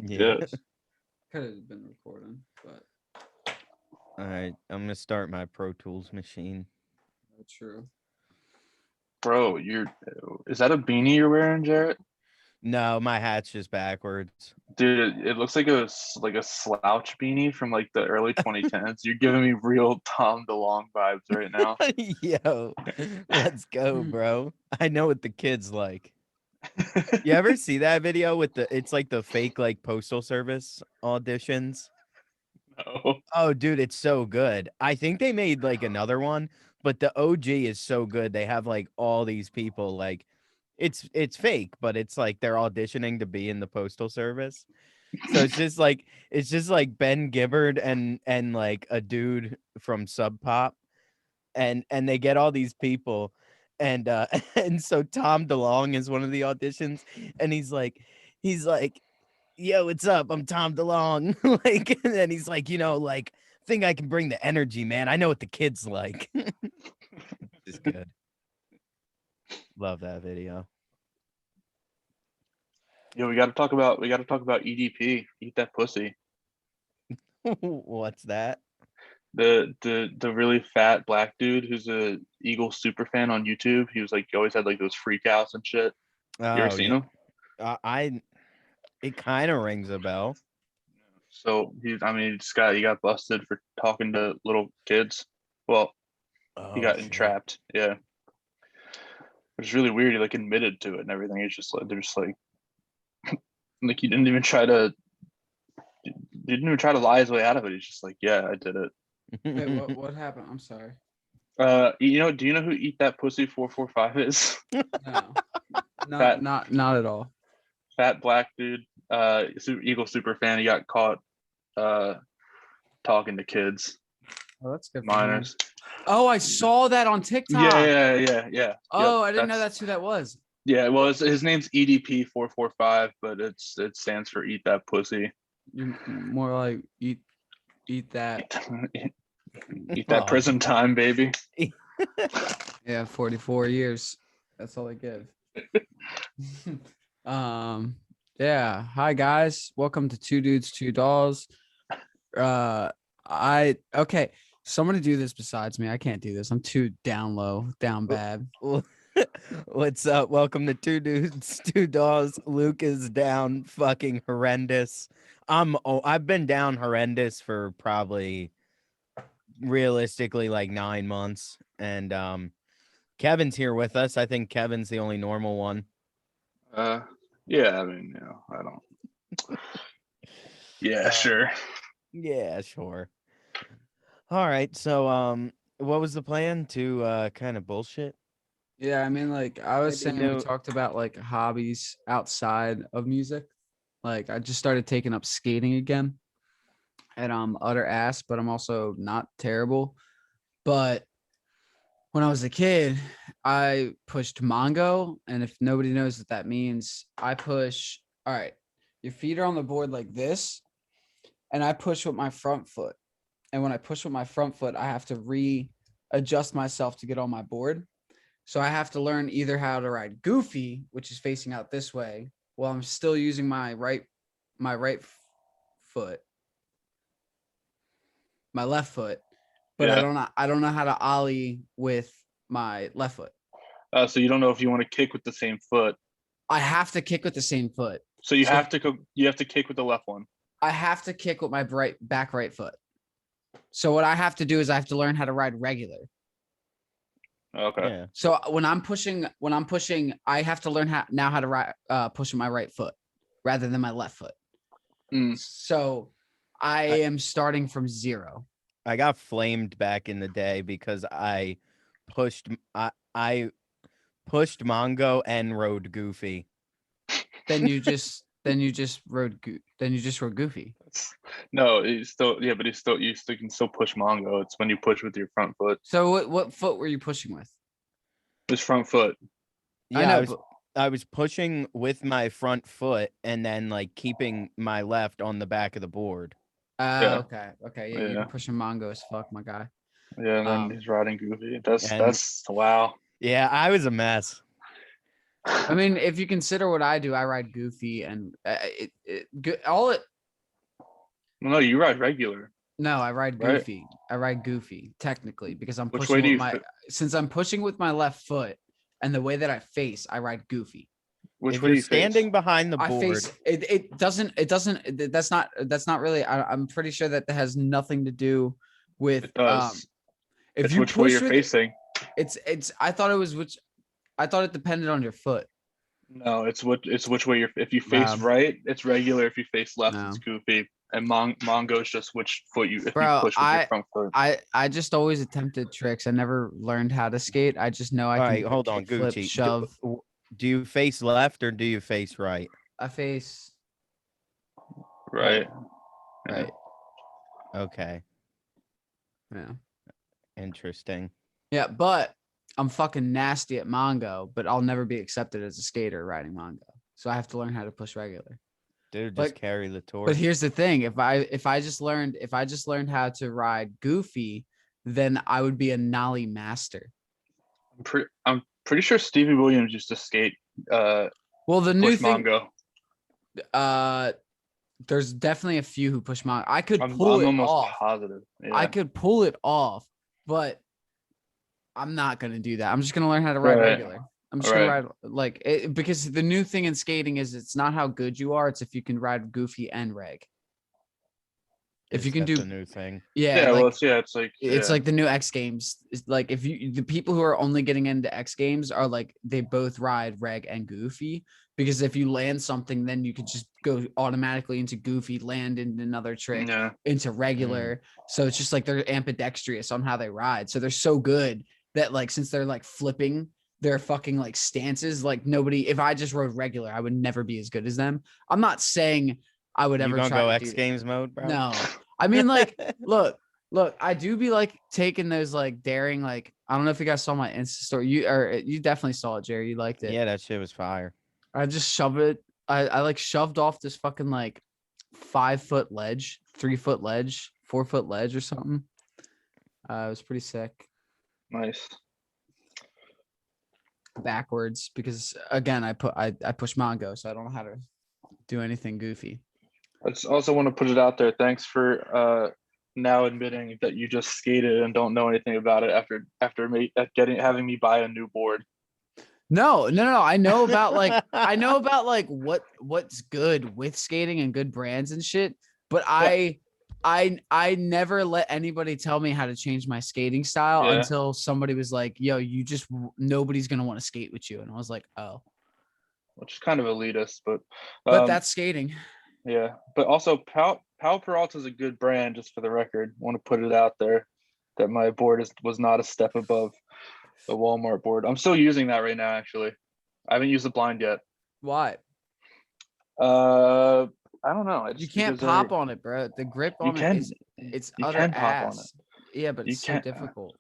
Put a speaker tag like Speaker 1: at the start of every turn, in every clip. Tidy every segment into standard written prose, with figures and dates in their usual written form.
Speaker 1: Yeah.
Speaker 2: Yes.
Speaker 3: Could have been recording, but
Speaker 1: All right. I'm gonna start my Pro Tools machine.
Speaker 3: true.
Speaker 2: Bro, is that a beanie you're wearing, Jarrett?
Speaker 1: No, my hat's just backwards.
Speaker 2: Dude, it looks like like a slouch beanie from like the early 2010s. You're giving me real Tom DeLonge vibes right now.
Speaker 1: Yo, let's go,
Speaker 3: Hmm.
Speaker 1: bro. I know what the kids like. You ever see that video with it's like the fake like postal service auditions?
Speaker 2: No.
Speaker 1: Oh, dude, it's so good. I think they made like another one, but the OG is so good. They have like all these people like it's fake, but it's like they're auditioning to be in the postal service. So it's just like Ben Gibbard and like a dude from Sub Pop and they get all these people and and so Tom DeLonge is one of the auditions and he's like yo, what's up? I'm Tom DeLonge. Like, and then he's like, like, think I can bring the energy, man. I know what the kids like. It's good. Love that video.
Speaker 2: Yo, we gotta talk about EDP. Eat that pussy.
Speaker 1: What's that?
Speaker 2: The really fat black dude who's a Eagles super fan on YouTube. He was like he always had like those freakouts and shit. You ever
Speaker 1: Oh
Speaker 2: seen
Speaker 1: yeah.
Speaker 2: him?
Speaker 1: It kind of rings a bell.
Speaker 2: So he got busted for talking to little kids. Well, he
Speaker 1: Oh
Speaker 2: got
Speaker 1: shit.
Speaker 2: entrapped. Yeah. Which is really weird. He like admitted to it and everything. It's just like they're just like he didn't even try to lie his way out of it. He's just like, yeah, I did it.
Speaker 3: Wait, what happened? I'm sorry.
Speaker 2: Do you know who Eat That Pussy 445 is?
Speaker 3: No,
Speaker 2: Fat
Speaker 3: not at all.
Speaker 2: fat black dude, Eagle super fan. He got caught talking to kids,
Speaker 3: Oh, that's good for him.
Speaker 2: minors.
Speaker 3: Oh, I saw that on TikTok.
Speaker 2: Yeah.
Speaker 3: Oh,
Speaker 2: Yep,
Speaker 3: I didn't know that's who that was.
Speaker 2: Yeah, well, his name's EDP 445, but it stands for Eat That Pussy.
Speaker 3: You're more like eat that.
Speaker 2: Eat that
Speaker 1: Aw,
Speaker 2: prison time, baby.
Speaker 3: Yeah, 44 years. That's all I give. Yeah. Hi guys. Welcome to Two Dudes, Two Dolls. Okay. Somebody do this besides me. I can't do this. I'm too down low, down bad.
Speaker 1: What's up? Welcome to Two Dudes, Two Dolls. Luke is down fucking horrendous. I've been down horrendous for probably realistically like 9 months. And Kevin's here with us. I think Kevin's the only normal one.
Speaker 2: Uh, yeah, I mean, I don't. Yeah, sure.
Speaker 1: Yeah, sure. All right. So what was the plan to kind of bullshit?
Speaker 3: Yeah, I mean, like I was
Speaker 1: Maybe
Speaker 3: saying, we
Speaker 1: no-
Speaker 3: talked about like hobbies outside of music. Like I just started taking up skating again, and I'm utter ass, but I'm also not terrible. But when I was a kid, I pushed Mongo, and if nobody knows what that means, I push. All right, your feet are on the board like this, and I push with my front foot. And when I push with my front foot, I have to readjust myself to get on my board. So I have to learn either how to ride goofy, which is facing out this way, while I'm still using my foot, my left foot, but
Speaker 2: Yeah.
Speaker 3: I don't know how to ollie with my left foot.
Speaker 2: So you don't know if you want to kick with the same foot.
Speaker 3: I have to kick with the same foot.
Speaker 2: So you have to go. You have to kick with the left one.
Speaker 3: I have to kick with my back right foot. So what I have to do is I have to learn how to ride regular.
Speaker 2: Okay.
Speaker 1: Yeah.
Speaker 3: So when I'm pushing, I have to learn how to ride, push with my right foot rather than my left foot.
Speaker 2: Mm.
Speaker 3: So I am starting from zero.
Speaker 1: I got flamed back in the day because I pushed I pushed Mongo and rode Goofy.
Speaker 3: Then you just rode goofy.
Speaker 2: No, he's still but you still can still push Mongo. It's when you push with your front foot.
Speaker 3: So what foot were you pushing with?
Speaker 2: His front foot.
Speaker 1: Yeah,
Speaker 3: I know,
Speaker 1: I was pushing with my front foot and then like keeping my left on the back of the board.
Speaker 2: Yeah.
Speaker 3: Okay, yeah, you're pushing Mongo as fuck, my guy.
Speaker 2: Yeah, and then he's riding Goofy.
Speaker 1: And
Speaker 2: That's wow.
Speaker 1: yeah, I was a mess.
Speaker 3: I mean, if you consider what I do, I ride goofy and all it.
Speaker 2: No, you ride regular,
Speaker 3: No, I ride
Speaker 2: right?
Speaker 3: goofy. I ride goofy technically because I'm
Speaker 2: Which way
Speaker 3: pushing
Speaker 2: do
Speaker 3: with
Speaker 2: you?
Speaker 3: my since I'm pushing with my left foot and the way that I face, I ride goofy.
Speaker 2: Which
Speaker 1: If
Speaker 2: way do
Speaker 1: you're
Speaker 2: you face?
Speaker 1: standing behind the
Speaker 3: I
Speaker 1: board,
Speaker 3: face it. It doesn't. That's not really. I'm pretty sure that has nothing to do with
Speaker 2: It does.
Speaker 3: if
Speaker 2: It's
Speaker 3: you
Speaker 2: which way
Speaker 3: push
Speaker 2: you're
Speaker 3: with
Speaker 2: facing.
Speaker 3: it's. I thought it was which. I thought it depended on your foot.
Speaker 2: No, it's which way you're. If you face
Speaker 3: Wow.
Speaker 2: right, it's regular. If you face left,
Speaker 3: No.
Speaker 2: it's goofy. And Mongo is just which foot you if you
Speaker 3: Bro,
Speaker 2: push with your front foot.
Speaker 3: I just always attempted tricks. I never learned how to skate. I just know I
Speaker 1: all
Speaker 3: can
Speaker 1: right,
Speaker 3: do a
Speaker 1: hold on,
Speaker 3: kickflip,
Speaker 1: Gucci.
Speaker 3: shove.
Speaker 1: Do you face left or do you face right?
Speaker 3: I face
Speaker 2: Right.
Speaker 3: right.
Speaker 1: Okay,
Speaker 3: Yeah.
Speaker 1: interesting.
Speaker 3: Yeah, but I'm fucking nasty at Mongo, but I'll never be accepted as a skater riding Mongo. So I have to learn how to push regular.
Speaker 1: Dude,
Speaker 3: But
Speaker 1: just carry the torch.
Speaker 3: But here's the thing: if I just learned how to ride goofy, then I would be a nollie master.
Speaker 2: I'm pretty sure Stevie Williams used to skate
Speaker 3: Well, the new
Speaker 2: push
Speaker 3: thing,
Speaker 2: Mongo.
Speaker 3: there's definitely a few who push Mongo. I could
Speaker 2: I'm
Speaker 3: pull it
Speaker 2: almost
Speaker 3: off.
Speaker 2: positive. Yeah.
Speaker 3: I could pull it off, but I'm not gonna do that. I'm just gonna learn how to ride
Speaker 2: Right.
Speaker 3: regular. I'm just gonna ride like it, because the new thing in skating is it's not how good you are; it's if you can ride goofy and reg. If you can do
Speaker 1: the new thing.
Speaker 3: Yeah,
Speaker 2: well,
Speaker 3: like
Speaker 2: it's
Speaker 3: like the new X Games. It's like if the people who are only getting into X Games are like they both ride reg and goofy, because if you land something, then you could just go automatically into goofy, land into another trick,
Speaker 2: yeah.
Speaker 3: into regular. So it's just like they're ambidextrous on how they ride. So they're so good that like since they're like flipping their fucking like stances, like nobody. If I just rode regular, I would never be as good as them. I'm not saying I would
Speaker 1: You
Speaker 3: ever
Speaker 1: gonna
Speaker 3: try
Speaker 1: go
Speaker 3: to
Speaker 1: X
Speaker 3: do.
Speaker 1: Games mode, bro?
Speaker 3: No. I mean, like, look, I do be like taking those like daring, like, I don't know if you guys saw my Insta story. You definitely saw it, Jerry. You liked it.
Speaker 1: Yeah, that shit was fire.
Speaker 3: I just shove it. I like shoved off this fucking like 5-foot ledge, 3-foot ledge, 4-foot ledge or something. It was pretty sick.
Speaker 2: Nice.
Speaker 3: Backwards because again, I push Mongo, so I don't know how to do anything goofy.
Speaker 2: I just also want to put it out there. Thanks for now admitting that you just skated and don't know anything about it after having me buy a new board.
Speaker 3: No. I know about like what's good with skating and good brands and shit. But I never let anybody tell me how to change my skating style until somebody was like, "Yo, nobody's gonna want to skate with you," and I was like, "Oh,"
Speaker 2: which is kind of elitist, but
Speaker 3: that's skating.
Speaker 2: Yeah, but also Pal Peralta is a good brand. Just for the record, want to put it out there that my board was not a step above the Walmart board. I'm still using that right now. Actually, I haven't used the blind yet.
Speaker 3: Why?
Speaker 2: I don't know.
Speaker 3: You can't pop on it, bro. The grip on it is utter ass. Yeah, but it's so difficult.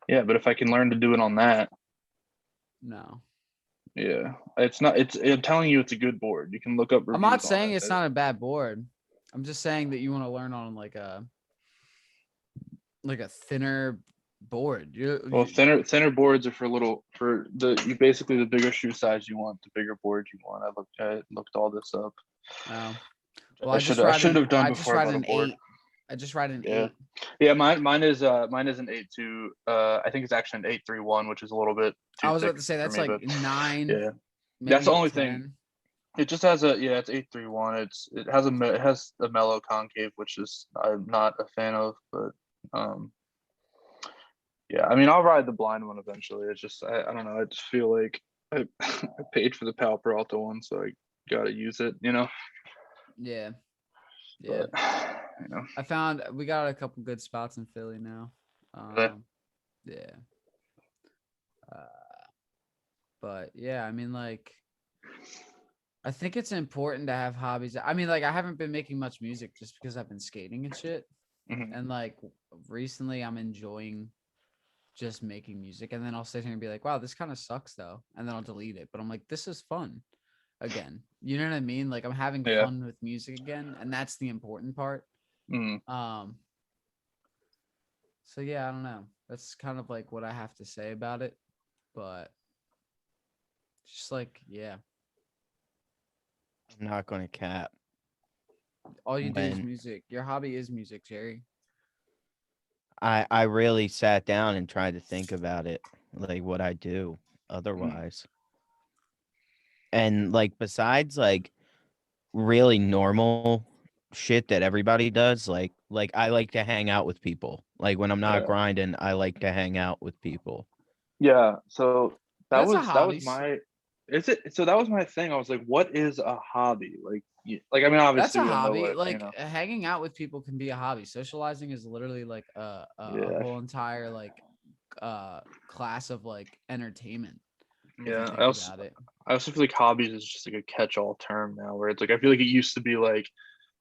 Speaker 2: Yeah, but if I can learn to do it on that.
Speaker 3: No.
Speaker 2: Yeah, it's not. I'm telling you, it's a good board. You can look up.
Speaker 3: I'm not saying it's not a bad board. I'm just saying that you want to learn on like a thinner board.
Speaker 2: Well, thinner boards are you basically the bigger shoe size you want, the bigger board you want. I looked all this up.
Speaker 3: Oh, well,
Speaker 2: I should have done before I bought a board.
Speaker 3: I just ride an 8.
Speaker 2: Yeah, mine is an 8.2. I think it's actually an 8.31, which is a little bit too
Speaker 3: I was
Speaker 2: thick
Speaker 3: about to say that's
Speaker 2: for me,
Speaker 3: like 9.
Speaker 2: Yeah,
Speaker 3: maybe
Speaker 2: that's the only
Speaker 3: 10.
Speaker 2: thing. It just has it's 8.31. It has a mellow concave, which is I'm not a fan of, but yeah, I mean I'll ride the blind one eventually. It's just I don't know. I just feel like I paid for the Pal Peralta one, so I gotta use it, you know.
Speaker 3: Yeah.
Speaker 2: But, you know.
Speaker 3: I found we got a couple good spots in Philly now. Yeah. But yeah, I mean, like, I think it's important to have hobbies. I mean, like, I haven't been making much music just because I've been skating and shit.
Speaker 2: Mm-hmm.
Speaker 3: And like recently I'm enjoying just making music, and then I'll sit here and be like, wow, this kind of sucks though. And then I'll delete it. But I'm like, this is fun again. You know what I mean? Like I'm having fun with music again. And that's the important part.
Speaker 2: Mm-hmm.
Speaker 3: So yeah, I don't know. That's kind of like what I have to say about it. But Just like, yeah,
Speaker 1: I'm not gonna cap.
Speaker 3: all you do is
Speaker 1: When
Speaker 3: music. Your hobby is music, Jerry.
Speaker 1: I really sat down and tried to think about it, like what I do otherwise. And like besides like really normal shit that everybody does, like I like to hang out with people. Like when I'm not
Speaker 2: Yeah.
Speaker 1: grinding, I like to hang out with people.
Speaker 2: Yeah. So
Speaker 3: That's a
Speaker 2: that was
Speaker 3: hobbies.
Speaker 2: my is it so that was my thing. I was like, what is a hobby? Like like I mean
Speaker 3: That's
Speaker 2: obviously
Speaker 3: a
Speaker 2: we all know
Speaker 3: hobby.
Speaker 2: what,
Speaker 3: Like hanging out with people can be a hobby. Socializing is literally like a
Speaker 2: Yeah.
Speaker 3: whole entire like class of like entertainment if you
Speaker 2: Yeah.
Speaker 3: think about it.
Speaker 2: I also feel like hobbies is just like a catch-all term now where it's like I feel like it used to be like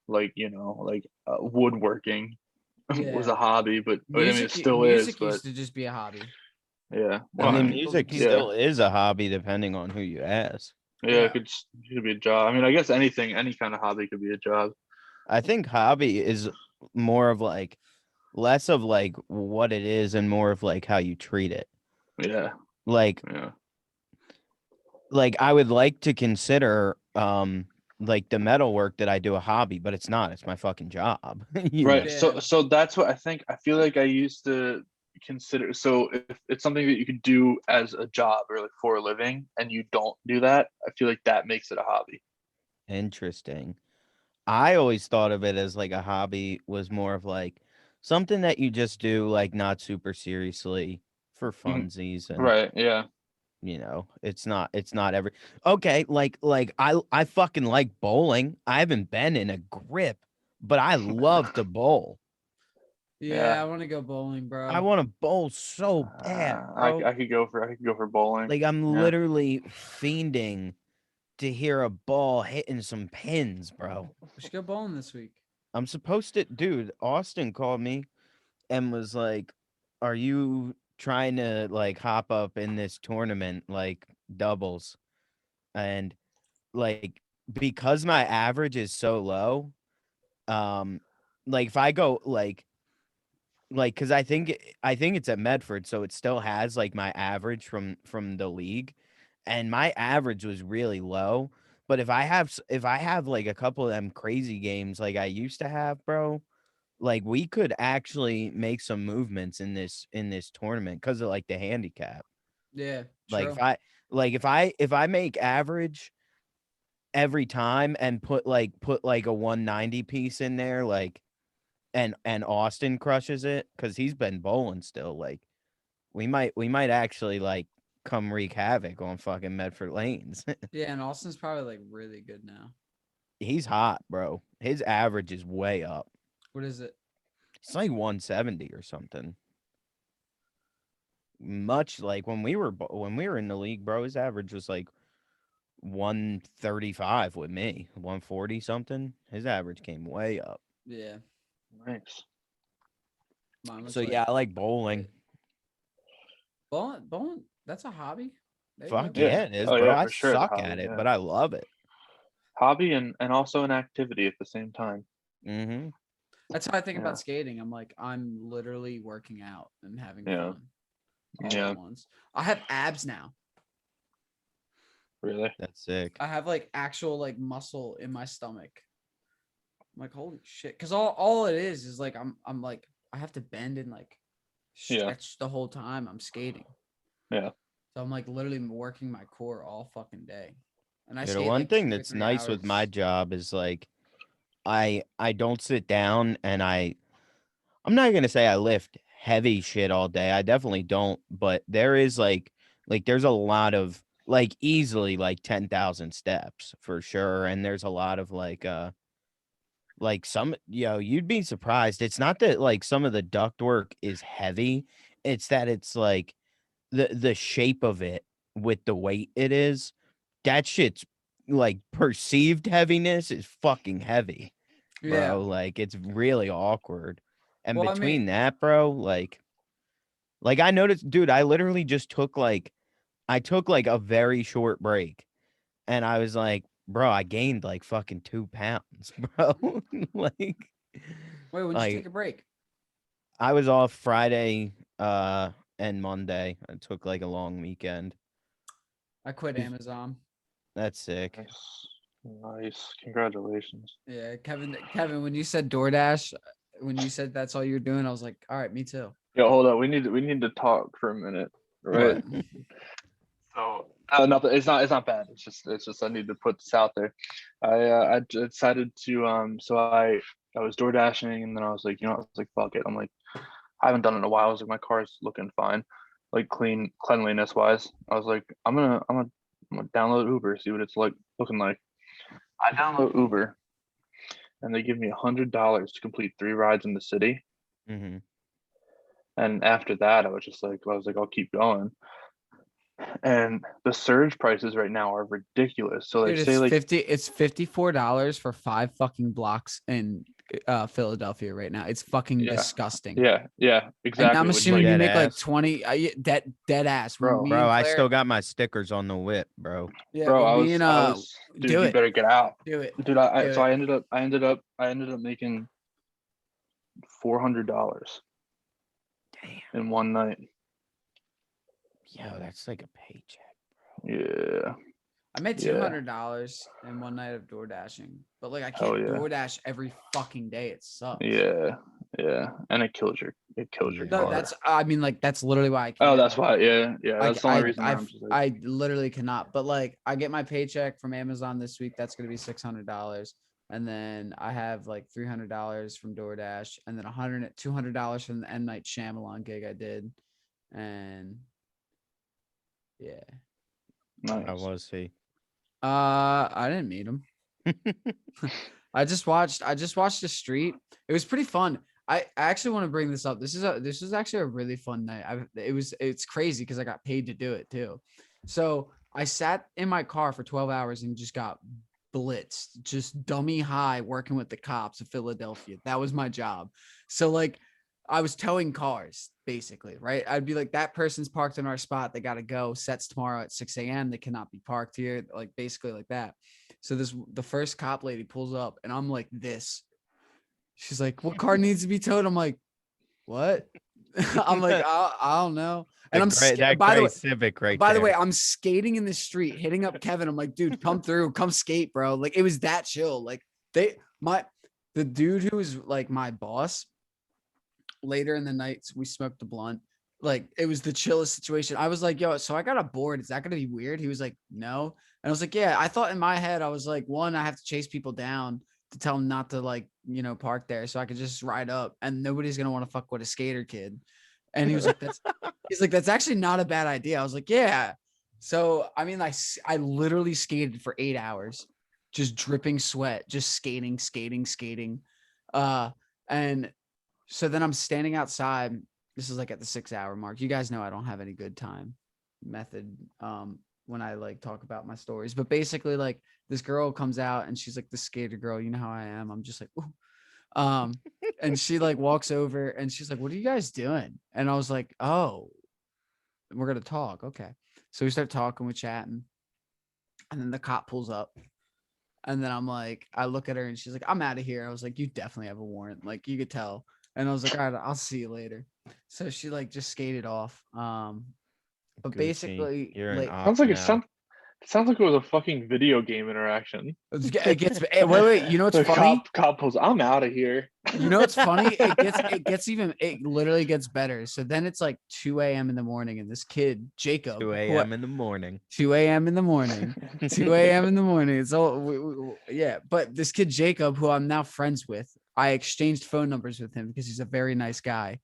Speaker 2: woodworking was
Speaker 3: Yeah.
Speaker 2: a hobby, but I mean it still is,
Speaker 3: Music
Speaker 2: but
Speaker 3: used to just be a hobby.
Speaker 2: yeah.
Speaker 1: I
Speaker 2: Well,
Speaker 3: And
Speaker 2: I
Speaker 3: then
Speaker 1: mean,
Speaker 2: mean,
Speaker 3: people
Speaker 1: music
Speaker 3: became
Speaker 2: yeah.
Speaker 1: still
Speaker 3: good.
Speaker 1: is a hobby depending on who you ask.
Speaker 2: Yeah,
Speaker 3: Yeah.
Speaker 2: it could be a job. I mean, I guess anything, any kind of hobby could be a job.
Speaker 1: I think hobby is more of like less of like what it is and more of like how you treat it.
Speaker 2: Yeah,
Speaker 1: Like
Speaker 2: yeah,
Speaker 1: like I would like to consider like the metal work that I do a hobby, but it's not. It's my fucking job. you
Speaker 2: right.
Speaker 1: know.
Speaker 3: Yeah.
Speaker 2: So that's what I think. I feel like I used to consider. So if it's something that you could do as a job or like for a living, and you don't do that, I feel like that makes it a hobby.
Speaker 1: Interesting. I always thought of it as like a hobby was more of like something that you just do like not super seriously for
Speaker 2: Mhm.
Speaker 1: funsies and
Speaker 2: Right. Yeah.
Speaker 1: it's not every okay, like I fucking like bowling. I haven't been in a grip, but I love to bowl.
Speaker 3: Yeah,
Speaker 2: Yeah.
Speaker 3: I want to go bowling,
Speaker 1: I
Speaker 3: bro.
Speaker 1: want to bowl so bad, bro.
Speaker 2: I could go for bowling.
Speaker 1: Like I'm
Speaker 2: Yeah.
Speaker 1: literally fiending to hear a ball hitting some pins, bro.
Speaker 3: We should go bowling this week.
Speaker 1: I'm supposed to, dude. Austin called me and was like, "Are you trying to like hop up in this tournament like doubles?" And like because my average is so low, um, like if I go like because I think it's at Medford, so it still has like my average from the league, and my average was really low. But if I have like a couple of them crazy games like I used to have, bro, like we could actually make some movements in this tournament because of like the handicap.
Speaker 3: Yeah,
Speaker 1: Like
Speaker 3: true.
Speaker 1: if I make average every time and put like a 190 piece in there, like and Austin crushes it because he's been bowling still. Like we might actually like come wreak havoc on fucking Medford lanes.
Speaker 3: Yeah, and Austin's probably like really good now.
Speaker 1: He's hot, bro. His average is way up.
Speaker 3: What is it?
Speaker 1: It's like 170 or something. Much like when we were in the league, bro, his average was like 135 with me, 140 something. His average came way up.
Speaker 3: Yeah,
Speaker 2: Nice.
Speaker 3: mine
Speaker 1: So
Speaker 3: was like
Speaker 1: yeah, I like
Speaker 3: yeah.
Speaker 1: bowling.
Speaker 3: Bowling, that's a hobby. There you go,
Speaker 1: Fuck
Speaker 2: Yeah.
Speaker 1: yeah,
Speaker 3: Jerry.
Speaker 1: it is,
Speaker 2: Oh
Speaker 1: bro.
Speaker 2: yeah,
Speaker 1: I
Speaker 2: for sure. It's a
Speaker 1: suck at
Speaker 2: hobby.
Speaker 1: it,
Speaker 2: Yeah.
Speaker 1: but I love it.
Speaker 2: Hobby and also an activity at the same time.
Speaker 1: Mm-hmm.
Speaker 3: That's how I think
Speaker 2: Yeah.
Speaker 3: about skating. I'm like, I'm literally working out and having
Speaker 2: Yeah.
Speaker 3: fun all
Speaker 2: Yeah.
Speaker 3: at once. I have abs now.
Speaker 2: Really.
Speaker 1: That's sick.
Speaker 3: I have like actual like muscle in my stomach. I'm like, holy shit. Cause all it is like I'm like I have to bend and like
Speaker 2: Yeah.
Speaker 3: stretch the whole time I'm skating.
Speaker 2: Yeah.
Speaker 3: So I'm like literally working my core all fucking day. And I
Speaker 1: Yeah, the
Speaker 3: skate
Speaker 1: one
Speaker 3: like
Speaker 1: thing
Speaker 3: 2 or
Speaker 1: that's
Speaker 3: 3
Speaker 1: nice with my
Speaker 3: hours.
Speaker 1: job is like I don't sit down and I'm not gonna say I lift heavy shit all day. I definitely don't, but there is like there's a lot of like easily like 10,000 steps for sure. And there's a lot of like some you'd be surprised. It's not that like some of the duct work is heavy. It's that it's like the shape of it with the weight it is. That shit's like perceived heaviness is fucking heavy,
Speaker 3: Yeah.
Speaker 1: bro. Like it's really awkward. And
Speaker 3: Well, I mean,
Speaker 1: between that, bro, like I noticed, dude, I literally just took like a very short break and I was like, bro, I gained like fucking 2 pounds, bro. like
Speaker 3: wait, when'd you take
Speaker 1: like
Speaker 3: a break?
Speaker 1: I was off Friday and Monday. I took like a long weekend.
Speaker 3: I quit Amazon.
Speaker 1: That's sick.
Speaker 2: Nice. Congratulations.
Speaker 3: Yeah, Kevin, when you said DoorDash, when you said that's all you're doing, I was like, all right, me too.
Speaker 2: Yeah, hold on. We need to talk for a minute, right?
Speaker 3: What?
Speaker 2: So, nothing. It's not bad. It's just I need to put this out there. I decided to So I was door dashing, and then I was like, I was like, fuck it. I'm like, I haven't done it in a while. I was like, my car's looking fine, like cleanliness wise. I was like, I'm gonna download Uber, see what it's like looking like. I download Uber, and they give me $100 to complete 3 rides in the city.
Speaker 1: Mm-hmm.
Speaker 2: And after that, I was like, I'll keep going. And the surge prices right now are ridiculous. So like,
Speaker 3: Dude,
Speaker 2: say like,
Speaker 3: it's $54 for 5 fucking blocks in Philadelphia right now. It's fucking
Speaker 2: yeah,
Speaker 3: disgusting.
Speaker 2: yeah,
Speaker 3: And
Speaker 2: exactly.
Speaker 3: I'm
Speaker 2: Which
Speaker 3: assuming
Speaker 2: like,
Speaker 3: you
Speaker 1: Dead
Speaker 3: make like
Speaker 1: ass.
Speaker 3: 20 dead ass. When
Speaker 2: Bro.
Speaker 3: me
Speaker 1: Bro,
Speaker 3: and
Speaker 1: I
Speaker 3: Claire,
Speaker 1: still got my stickers on the whip, bro.
Speaker 3: yeah,
Speaker 2: bro,
Speaker 3: when me and
Speaker 2: dude,
Speaker 3: do
Speaker 2: you
Speaker 3: it,
Speaker 2: better get out,
Speaker 3: do it,
Speaker 2: dude.
Speaker 3: do
Speaker 2: So
Speaker 3: it.
Speaker 2: I ended up making $400
Speaker 1: Damn.
Speaker 2: in one night.
Speaker 1: Yo, that's like a paycheck.
Speaker 2: Yeah,
Speaker 3: I made
Speaker 2: yeah,
Speaker 3: $200 in one night of door dashing, but like I
Speaker 2: hell
Speaker 3: can't
Speaker 2: yeah,
Speaker 3: door dash every fucking day. It sucks.
Speaker 2: yeah, yeah. And it kills your
Speaker 1: Yeah.
Speaker 3: No,
Speaker 2: car.
Speaker 3: that's I mean like that's literally why I
Speaker 2: Oh,
Speaker 3: can't.
Speaker 2: that's why. Yeah, yeah. That's the only reason why I'm just like,
Speaker 3: I literally cannot. But like I get my paycheck from Amazon this week. That's gonna be $600. And then I have like $300 from DoorDash, and then $200 from the M Night Shyamalan gig I did. And yeah.
Speaker 1: How
Speaker 2: nice.
Speaker 1: was he?
Speaker 3: I didn't meet him. I just watched The Street. It was pretty fun. I actually want to bring this up. This is actually a really fun night. It's crazy because I got paid to do it too. So I sat in my car for 12 hours and just got blitzed, just dummy high working with the cops of Philadelphia. That was my job. So like I was towing cars basically, right? I'd be like, that person's parked in our spot. They got to go. Sets tomorrow at 6 a.m. They cannot be parked here. Like basically like that. So the first cop lady pulls up and I'm like this. She's like, what car needs to be towed? I'm like, what? I'm like, I don't know. And
Speaker 1: That
Speaker 3: by the way,
Speaker 1: Civic right
Speaker 3: by the
Speaker 1: there.
Speaker 3: way, I'm skating in the street, hitting up Kevin. I'm like, dude, come through, come skate, bro. Like it was that chill. Like the dude who was like my boss later in the night, we smoked a blunt. Like it was the chillest situation. I was like, yo, so I got a board. Is that gonna be weird? He was like, no. And I was like, yeah. I thought in my head, I was like, one, I have to chase people down to tell them not to like, park there so I could just ride up and nobody's gonna want to fuck with a skater kid. And he was like, that's actually not a bad idea. I was like, yeah. So I mean, I literally skated for 8 hours, just dripping sweat, just skating. And so then I'm standing outside. This is like at the 6-hour mark. You guys know I don't have any good time method when I like talk about my stories. But basically, like this girl comes out and she's like the skater girl. You know how I am. I'm just like, ooh. And she like walks over and she's like, what are you guys doing? And I was like, oh, we're gonna talk. Okay. So we start talking, we're chatting. And then the cop pulls up. And then I'm like, I look at her and she's like, I'm out of here. I was like, you definitely have a warrant. Like you could tell. And I was like, all right, I'll see you later. So she like just skated off. But
Speaker 1: Gucci,
Speaker 3: basically,
Speaker 1: you're an
Speaker 3: like
Speaker 2: Sounds
Speaker 1: op
Speaker 2: like
Speaker 1: now.
Speaker 2: sounds like it was a fucking video game interaction.
Speaker 3: it gets wait, you know what's
Speaker 2: The
Speaker 3: funny?
Speaker 2: cop pulls, I'm out of here.
Speaker 3: You know what's funny? It literally gets better. So then it's like 2 a.m. in the morning, and this kid, Jacob,
Speaker 1: 2 a.m. in the morning.
Speaker 3: 2 a.m. in the morning, 2 a.m. in the morning. It's all yeah. But this kid, Jacob, who I'm now friends with, I exchanged phone numbers with him because he's a very nice guy.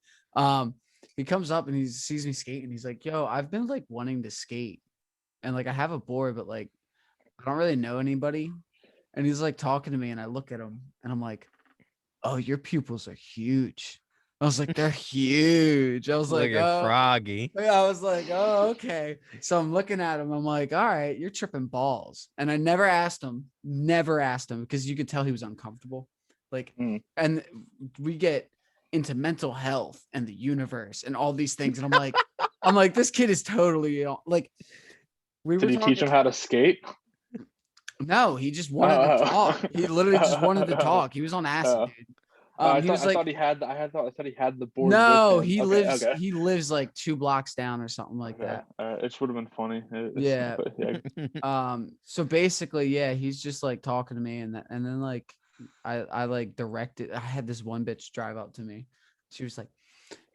Speaker 3: He comes up and he sees me skating. He's like, yo, I've been like wanting to skate. And like I have a board, but like I don't really know anybody. And he's like talking to me, and I look at him and I'm like, oh, your pupils are huge. I was like, they're huge. I was
Speaker 1: Look
Speaker 3: like,
Speaker 1: at
Speaker 3: oh,
Speaker 1: Froggy.
Speaker 3: yeah, I was like, oh, okay. So I'm looking at him. I'm like, all right, you're tripping balls. And I never asked him because you could tell he was uncomfortable. Like, and we get into mental health and the universe and all these things. And I'm like, this kid is totally like,
Speaker 2: Did he teach him how to skate?
Speaker 3: No, he just wanted to talk. He literally just wanted to talk. He was on acid, dude.
Speaker 2: I
Speaker 3: He
Speaker 2: thought
Speaker 3: was like,
Speaker 2: I thought he had the board with
Speaker 3: no,
Speaker 2: him. Okay.
Speaker 3: he lives like 2 blocks down or something like
Speaker 2: Okay.
Speaker 3: that.
Speaker 2: It would have been funny.
Speaker 3: Yeah.
Speaker 2: But yeah.
Speaker 3: So basically, yeah, he's just like talking to me, and then like I like directed. I had this one bitch drive up to me. She was like,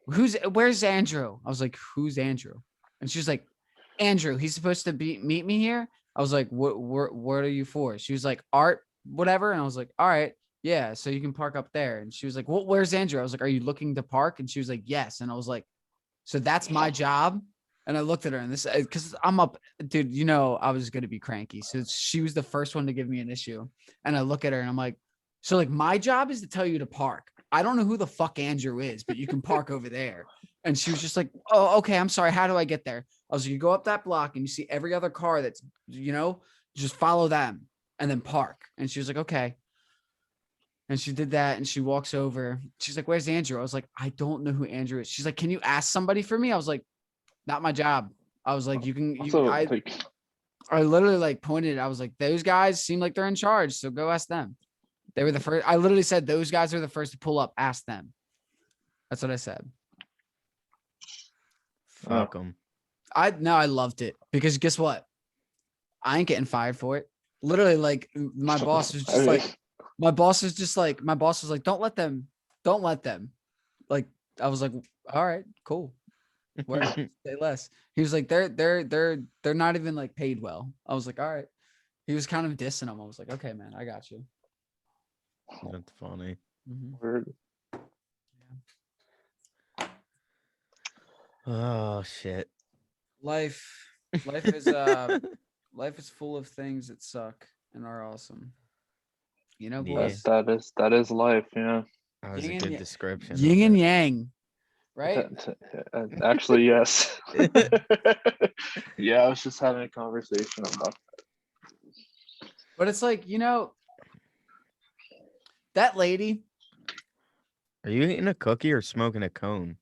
Speaker 3: where's Andrew? I was like, who's Andrew? And she was like, Andrew, he's supposed to meet me here. I was like, what are you for? She was like, art, whatever. And I was like, all right, yeah, so you can park up there. And she was like, well, where's Andrew? I was like, are you looking to park? And she was like, yes. And I was like, so that's my job. And I looked at her, and this, because I'm up, dude, you know, I was going to be cranky. So she was the first one to give me an issue. And I look at her and I'm like, so like my job is to tell you to park. I don't know who the fuck Andrew is, but you can park over there. And she was just like, oh, okay, I'm sorry. How do I get there? I was like, you go up that block and you see every other car that's, you know, just follow them and then park. And she was like, okay. And she did that, and she walks over. She's like, where's Andrew? I was like, I don't know who Andrew is. She's like, can you ask somebody for me? I was like, not my job. I was like,
Speaker 2: Also,
Speaker 3: I literally like pointed. I was like, those guys seem like they're in charge, so go ask them. They were the first. I literally said, those guys are the first to pull up. Ask them. That's what I said.
Speaker 1: Fuck them.
Speaker 3: I loved it because guess what? I ain't getting fired for it. Literally, like my boss was just like, my boss was like, don't let them. Like, I was like, all right, cool. Where say less. He was like, they're not even like paid well. I was like, all right. He was kind of dissing him. I was like, okay, man, I got you.
Speaker 1: That's funny.
Speaker 3: Mhm.
Speaker 1: Oh shit.
Speaker 3: Life is full of things that suck and are awesome. You know,
Speaker 1: Yeah.
Speaker 3: boys.
Speaker 2: that is life. Yeah.
Speaker 1: That was a
Speaker 3: Yin and
Speaker 1: good
Speaker 3: yang-
Speaker 1: description.
Speaker 3: Yin
Speaker 1: of
Speaker 3: and
Speaker 1: it.
Speaker 3: yang, right?
Speaker 2: Actually, yes. Yeah, I was just having a conversation about.
Speaker 3: But it's like, you know, that lady.
Speaker 1: Are you eating a cookie or smoking a cone?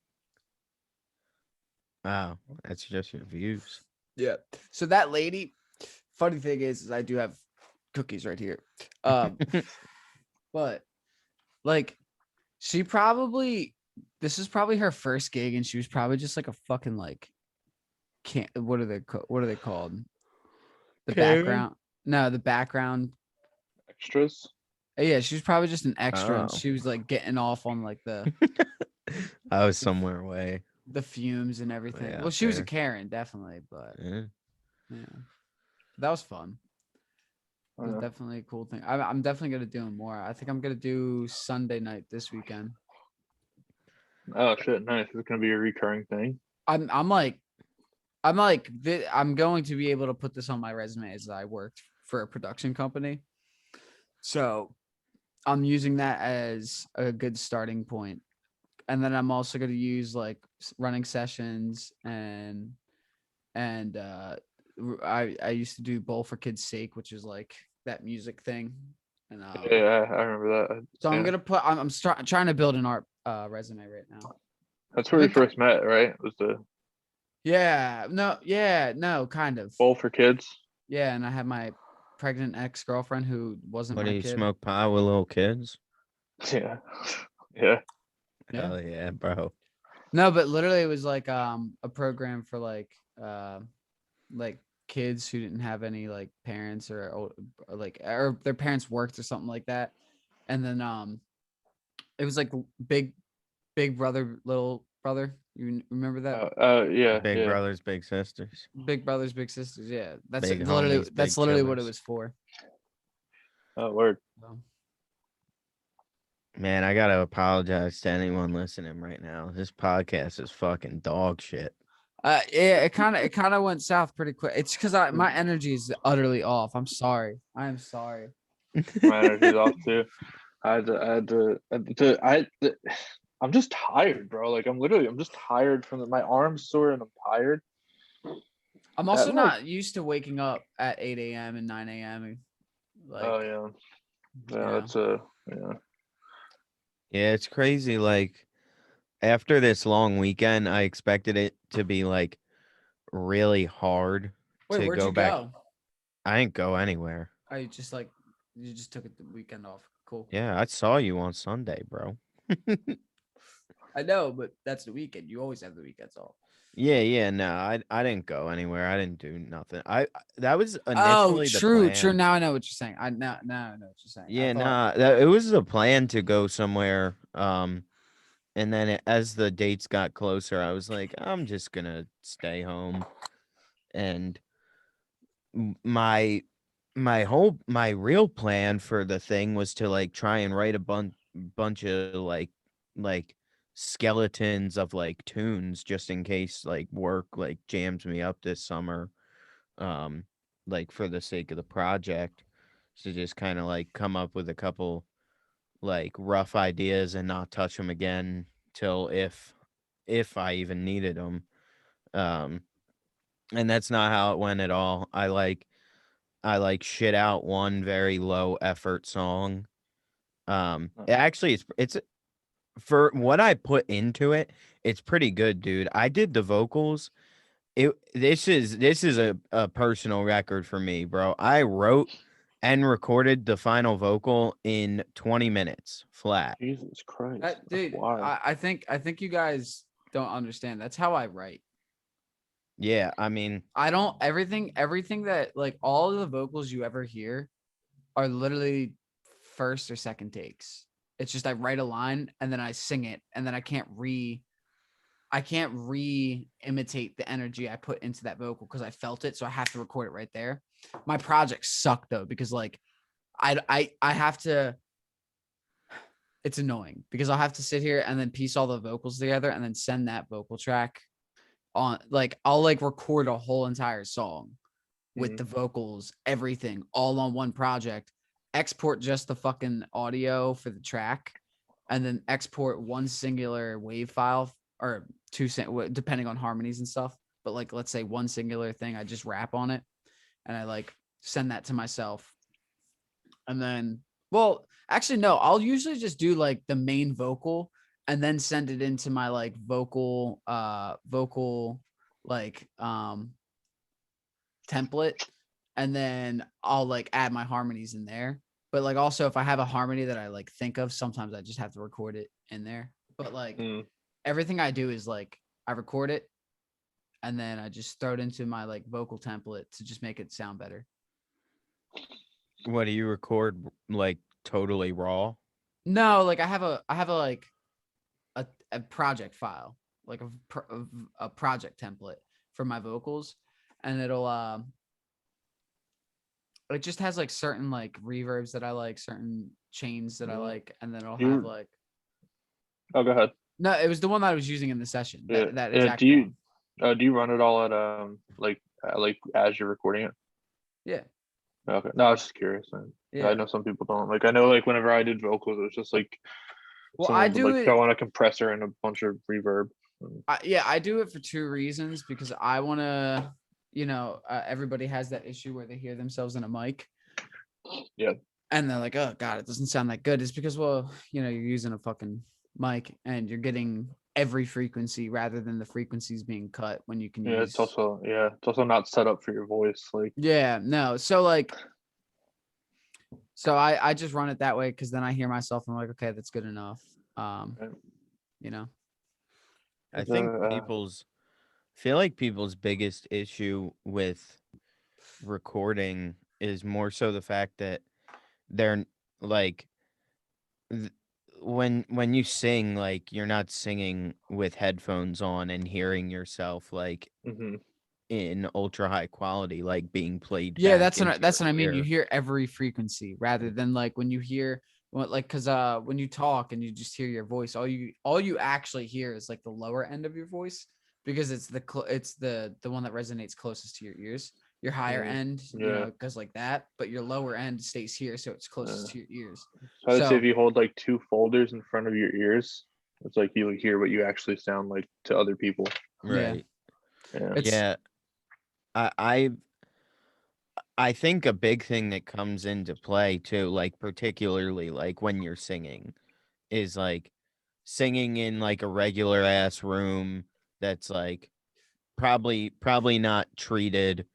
Speaker 1: Wow, that's just your views.
Speaker 3: Yeah. So that lady. Funny thing is I do have cookies right here. But like, this is probably her first gig, and she was probably just like a fucking like, what are they called? The
Speaker 1: Karen?
Speaker 3: background. No, the background.
Speaker 2: Extras.
Speaker 3: Yeah, she was probably just an extra, and
Speaker 1: Oh.
Speaker 3: she was like getting off on like the
Speaker 1: I was somewhere away.
Speaker 3: the fumes and everything.
Speaker 1: Yeah,
Speaker 3: Well, she was a
Speaker 1: fair.
Speaker 3: Karen, definitely, but
Speaker 1: Yeah.
Speaker 3: yeah, that was fun. It was definitely a cool thing. I'm definitely gonna do more. I think I'm gonna do Sunday night this weekend.
Speaker 2: Oh shit! Nice. It's gonna be a recurring thing.
Speaker 3: I'm going to be able to put this on my resume as I worked for a production company. So I'm using that as a good starting point. And then I'm also going to use like running sessions and I used to do Bowl for Kids' Sake, which is like that music thing. And
Speaker 2: Yeah, I remember that.
Speaker 3: so I'm
Speaker 2: Yeah.
Speaker 3: gonna put. I'm trying to build an art resume right now.
Speaker 2: That's where we
Speaker 3: Like-
Speaker 2: first met, right? Was the
Speaker 3: Yeah, no, kind of.
Speaker 2: Bowl for Kids?
Speaker 3: Yeah, and I had my pregnant ex-girlfriend who wasn't
Speaker 1: What do
Speaker 3: my
Speaker 1: you
Speaker 3: kid.
Speaker 1: smoke pot with little kids?
Speaker 2: Yeah. Yeah.
Speaker 3: Yeah.
Speaker 1: Hell yeah, bro.
Speaker 3: No, but literally it was like a program for like kids who didn't have any like parents or their parents worked or something like that. And then it was like big brother, little brother. You remember that?
Speaker 2: Yeah.
Speaker 1: Big
Speaker 2: yeah.
Speaker 1: brothers, big sisters.
Speaker 3: Big brothers, big sisters. Yeah. That's
Speaker 1: Big
Speaker 3: literally
Speaker 1: homies,
Speaker 3: that's
Speaker 1: big
Speaker 3: literally what it
Speaker 1: chillers.
Speaker 3: was for.
Speaker 2: Oh, word.
Speaker 3: So.
Speaker 1: Man, I gotta apologize to anyone listening right now. This podcast is fucking dog shit.
Speaker 3: Yeah, it kind of went south pretty quick. It's because my energy is utterly off. I'm sorry. I am sorry.
Speaker 2: My energy's off too. I'm just tired, bro. Like I'm just tired from my arm's sore and I'm tired.
Speaker 3: I'm also
Speaker 2: That,
Speaker 3: not used to waking up at 8 a.m. and 9 a.m. Like,
Speaker 2: oh yeah. Yeah,
Speaker 3: yeah.
Speaker 2: that's yeah.
Speaker 1: Yeah, it's crazy. Like after this long weekend, I expected it to be like really hard
Speaker 3: Wait,
Speaker 1: to
Speaker 3: where'd
Speaker 1: go
Speaker 3: you
Speaker 1: back.
Speaker 3: go?
Speaker 1: I didn't go anywhere.
Speaker 3: Oh, you just took it the weekend off. Cool.
Speaker 1: Yeah, I saw you on Sunday, bro.
Speaker 3: I know, but that's the weekend. You always have the weekends off.
Speaker 1: Yeah, no, I didn't go anywhere. I didn't do nothing. That was
Speaker 3: Oh,
Speaker 1: initially the
Speaker 3: true.
Speaker 1: plan.
Speaker 3: Now I know what you're saying. Now I know what you're saying. I
Speaker 1: Yeah,
Speaker 3: thought.
Speaker 1: nah, it was a plan to go somewhere. And then as the dates got closer, I was like, I'm just gonna stay home. And my real plan for the thing was to like try and write a bunch of like skeletons of like tunes just in case like work like jams me up this summer, um like for the sake of the project, to just kind of like come up with a couple like rough ideas and not touch them again till if I even needed them. um and that's not how it went at all. I shit out one very low effort song. It actually it's for what I put into it, it's pretty good, dude. I did the vocals. This is a personal record for me, bro. I wrote and recorded the final vocal in 20 minutes flat.
Speaker 2: Jesus Christ,
Speaker 3: That,
Speaker 2: that's
Speaker 3: dude,
Speaker 2: wild.
Speaker 3: I think you guys don't understand. That's how I write.
Speaker 1: Yeah, I mean,
Speaker 3: I don't everything that like all of the vocals you ever hear are literally first or second takes. It's just I write a line and then I sing it and then I can't re imitate the energy I put into that vocal because I felt it, so I have to record it right there. My projects suck though because like I have to. It's annoying because I'll have to sit here and then piece all the vocals together and then send that vocal track on. Like I'll like record a whole entire song with the vocals, everything all on one project, export just the fucking audio for the track, and then export one singular wave file or two, depending on harmonies and stuff. But like, let's say one singular thing, I just rap on it and I like send that to myself. And then, well, actually, no, I'll usually just do like the main vocal and then send it into my like vocal like template, and then I'll like add my harmonies in there. But like also if I have a harmony that I like think of, sometimes I just have to record it in there. But like everything I do is like I record it and then I just throw it into my like vocal template to just make it sound better.
Speaker 1: what do you record like totally raw?
Speaker 3: No, like I have a like a project file, like a project template for my vocals, and it just has like certain like reverbs that I like, certain chains that I like, and then it'll have like.
Speaker 2: Oh, go ahead.
Speaker 3: No, it was the one that I was using in the session.
Speaker 2: Yeah,
Speaker 3: That
Speaker 2: yeah.
Speaker 3: exact one.
Speaker 2: Do you run it all at like as you're recording it?
Speaker 3: Yeah.
Speaker 2: Okay. No, I was just curious. Man.
Speaker 3: Yeah.
Speaker 2: I know some people don't. Like I know like whenever I did vocals, it was just like
Speaker 3: Well, I
Speaker 2: someone would
Speaker 3: do
Speaker 2: like
Speaker 3: it.
Speaker 2: throw on a compressor and a bunch of reverb.
Speaker 3: I do it for two reasons because I want to, everybody has that issue where they hear themselves in a mic.
Speaker 2: Yeah.
Speaker 3: And they're like, oh God, it doesn't sound that good. It's because, well, you're using a fucking mic and you're getting every frequency rather than the frequencies being cut when you can
Speaker 2: Yeah,
Speaker 3: use.
Speaker 2: it's also not set up for your voice. Like
Speaker 3: Yeah, no. So like, I just run it that way because then I hear myself and I'm like, okay, that's good enough.
Speaker 2: right.
Speaker 3: You know.
Speaker 1: I think feel like people's biggest issue with recording is more so the fact that they're like th- when you sing, like you're not singing with headphones on and hearing yourself like
Speaker 2: Mhm.
Speaker 1: in ultra high quality, like being played
Speaker 3: Yeah,
Speaker 1: back into
Speaker 3: that's
Speaker 1: your
Speaker 3: what I mean. You
Speaker 1: ear.
Speaker 3: hear every frequency rather than like when you hear like because when you talk and you just hear your voice, all you actually hear is like the lower end of your voice because it's the one that resonates closest to your ears. Your higher end,
Speaker 2: Yeah.
Speaker 3: goes like that, but your lower end stays here, so it's closest to your ears.
Speaker 2: So I'd say if
Speaker 3: So
Speaker 2: you hold like two folders in front of your ears, it's like you hear what you actually sound like to other people.
Speaker 3: yeah,
Speaker 1: Right.
Speaker 2: Yeah.
Speaker 3: it's
Speaker 1: Yeah. I I I think a big thing that comes into play too, like particularly like when you're singing, is like singing in like a regular ass room that's like probably not treated,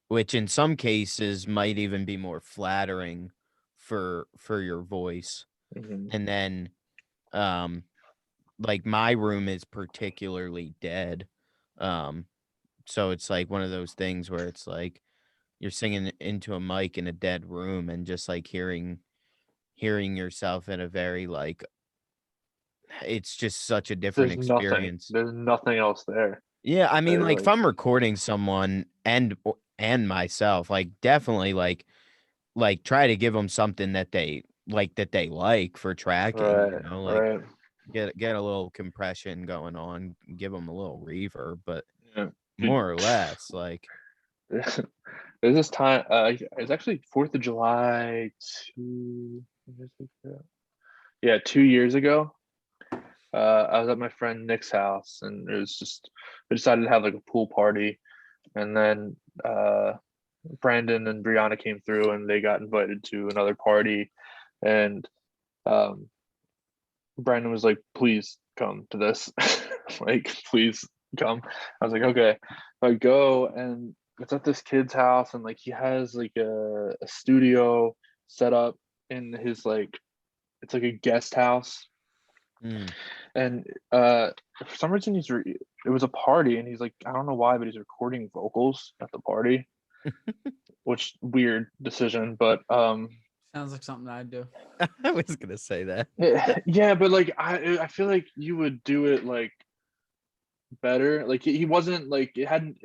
Speaker 1: which in some cases might even be more flattering for your voice.
Speaker 2: Mhm.
Speaker 1: And then like my room is particularly dead. Um, so it's like one of those things where it's like you're singing into a mic in a dead room and just like hearing yourself in a very like it's just such a different
Speaker 2: There's nothing.
Speaker 1: experience.
Speaker 2: There's nothing else there.
Speaker 1: Yeah, I mean, like if
Speaker 2: Like
Speaker 1: I'm recording someone and myself, like definitely like try to give them something that they like for tracking,
Speaker 2: right,
Speaker 1: like
Speaker 2: right.
Speaker 1: get a little compression going on, give them a little reverb, but
Speaker 2: Yeah. Dude,
Speaker 1: more or less, like
Speaker 2: there's this time. It's actually 4th of July. Yeah, 2 years ago. I was at my friend Nick's house, and it was just we decided to have like a pool party, and then Brandon and Brianna came through, and they got invited to another party, and um, Brandon was like, "Please come to this, like, please come." I was like, "Okay." So I go, and it's at this kid's house, and like he has like a studio set up in his like it's like a guest house,
Speaker 1: mm,
Speaker 2: and for some reason it was a party, and he's like, I don't know why, but he's recording vocals at the party, which weird decision, but
Speaker 3: Sounds like something I'd do.
Speaker 1: I was gonna say that.
Speaker 2: yeah, but like I feel like you would do it like better. Like he wasn't like it hadn't.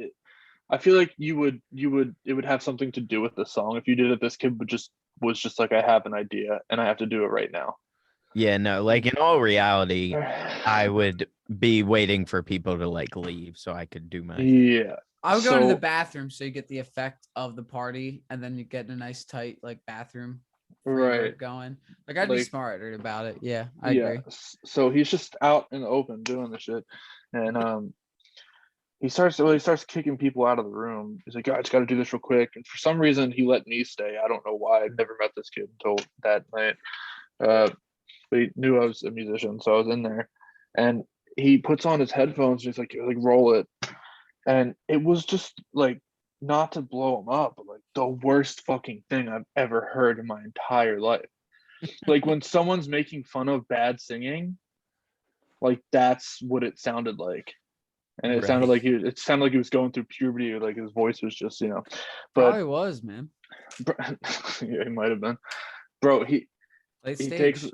Speaker 2: I feel like you would it would have something to do with the song if you did it. This kid would just was just like, I have an idea and I have to do it right now.
Speaker 1: Yeah, no, like in all reality, I would be waiting for people to like leave so I could do my
Speaker 2: Yeah.
Speaker 3: I would go into the
Speaker 2: So
Speaker 3: bathroom so you get the effect of the party, and then you get a nice tight like bathroom
Speaker 2: right,
Speaker 3: reverb going. Like I'd be
Speaker 2: like
Speaker 3: smarter about it. Yeah, I
Speaker 2: yeah.
Speaker 3: agree.
Speaker 2: So he's just out in the open doing the shit, and he starts kicking people out of the room. He's like, I just got to do this real quick. And for some reason, he let me stay. I don't know why. I'd never met this kid until that night. Uh, but he knew I was a musician, so I was in there. And he puts on his headphones. And he's like roll it. And it was just like not to blow him up, but like the worst fucking thing I've ever heard in my entire life. Like when someone's making fun of bad singing, like that's what it sounded like. And
Speaker 1: right.
Speaker 2: it sounded like he was going through puberty, or like his voice was just, but
Speaker 3: Probably was, man.
Speaker 2: yeah, he might have been. Bro,
Speaker 3: Late
Speaker 2: he
Speaker 3: stage.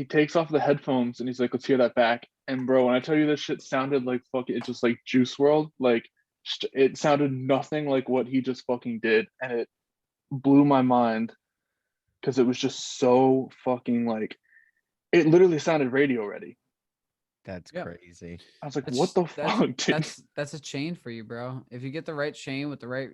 Speaker 2: takes off the headphones, and he's like, let's hear that back. And bro, when I tell you this shit sounded like fucking it's just like Juice World, like it sounded nothing like what he just fucking did, and it blew my mind because it was just so fucking like it literally sounded radio ready.
Speaker 1: That's
Speaker 3: Yeah.
Speaker 1: crazy.
Speaker 2: I was like, what
Speaker 3: That's
Speaker 2: the
Speaker 3: that's
Speaker 2: fuck, dude?
Speaker 3: that's a chain for you, bro. If you get the right chain with the right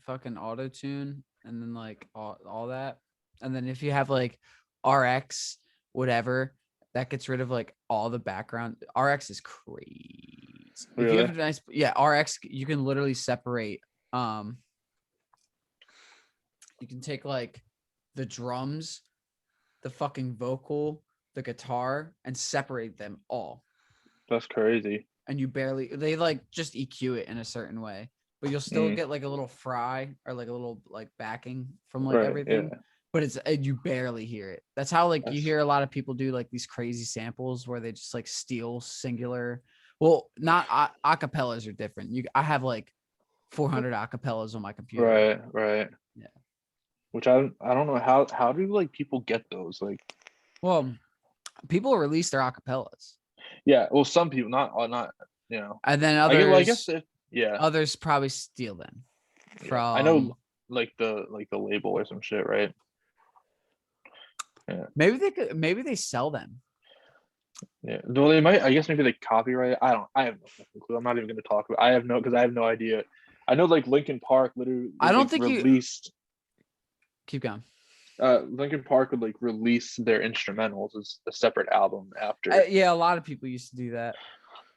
Speaker 3: fucking auto tune and then like all that, and then if you have like RX whatever, that gets rid of like all the background. RX is crazy. If you have
Speaker 2: Really?
Speaker 3: a nice RX, you can literally separate. You can take like the drums, the fucking vocal, the guitar, and separate them all.
Speaker 2: That's crazy.
Speaker 3: And you barely they like just EQ it in a certain way, but you'll still
Speaker 2: Mm,
Speaker 3: get like a little fry or like a little like backing from like
Speaker 2: right, yeah.
Speaker 3: everything, but it's you barely hear it. That's how like you
Speaker 2: That's
Speaker 3: hear a lot of people do like these crazy samples where they just like steal singular. Well, not acapellas are different. I have like 400 acapellas on my computer.
Speaker 2: right.
Speaker 3: Yeah.
Speaker 2: Which I don't know how do like people get those? Like,
Speaker 3: Well, people release their acapellas,
Speaker 2: yeah, well, some people not
Speaker 3: and then
Speaker 2: I guess if yeah,
Speaker 3: others probably steal them
Speaker 2: yeah. I know
Speaker 3: from.
Speaker 2: like the label or some shit, right? Yeah.
Speaker 3: Maybe they sell them.
Speaker 2: Yeah. Well, they might. I guess maybe they copyright it. I don't. I have no fucking clue. I'm not even going to talk about. I have no idea. I know like Linkin Park literally
Speaker 3: I
Speaker 2: would
Speaker 3: don't
Speaker 2: like
Speaker 3: think you
Speaker 2: released.
Speaker 3: keep going.
Speaker 2: Linkin Park would like release their instrumentals as a separate album after.
Speaker 3: Yeah, a lot of people used to do that.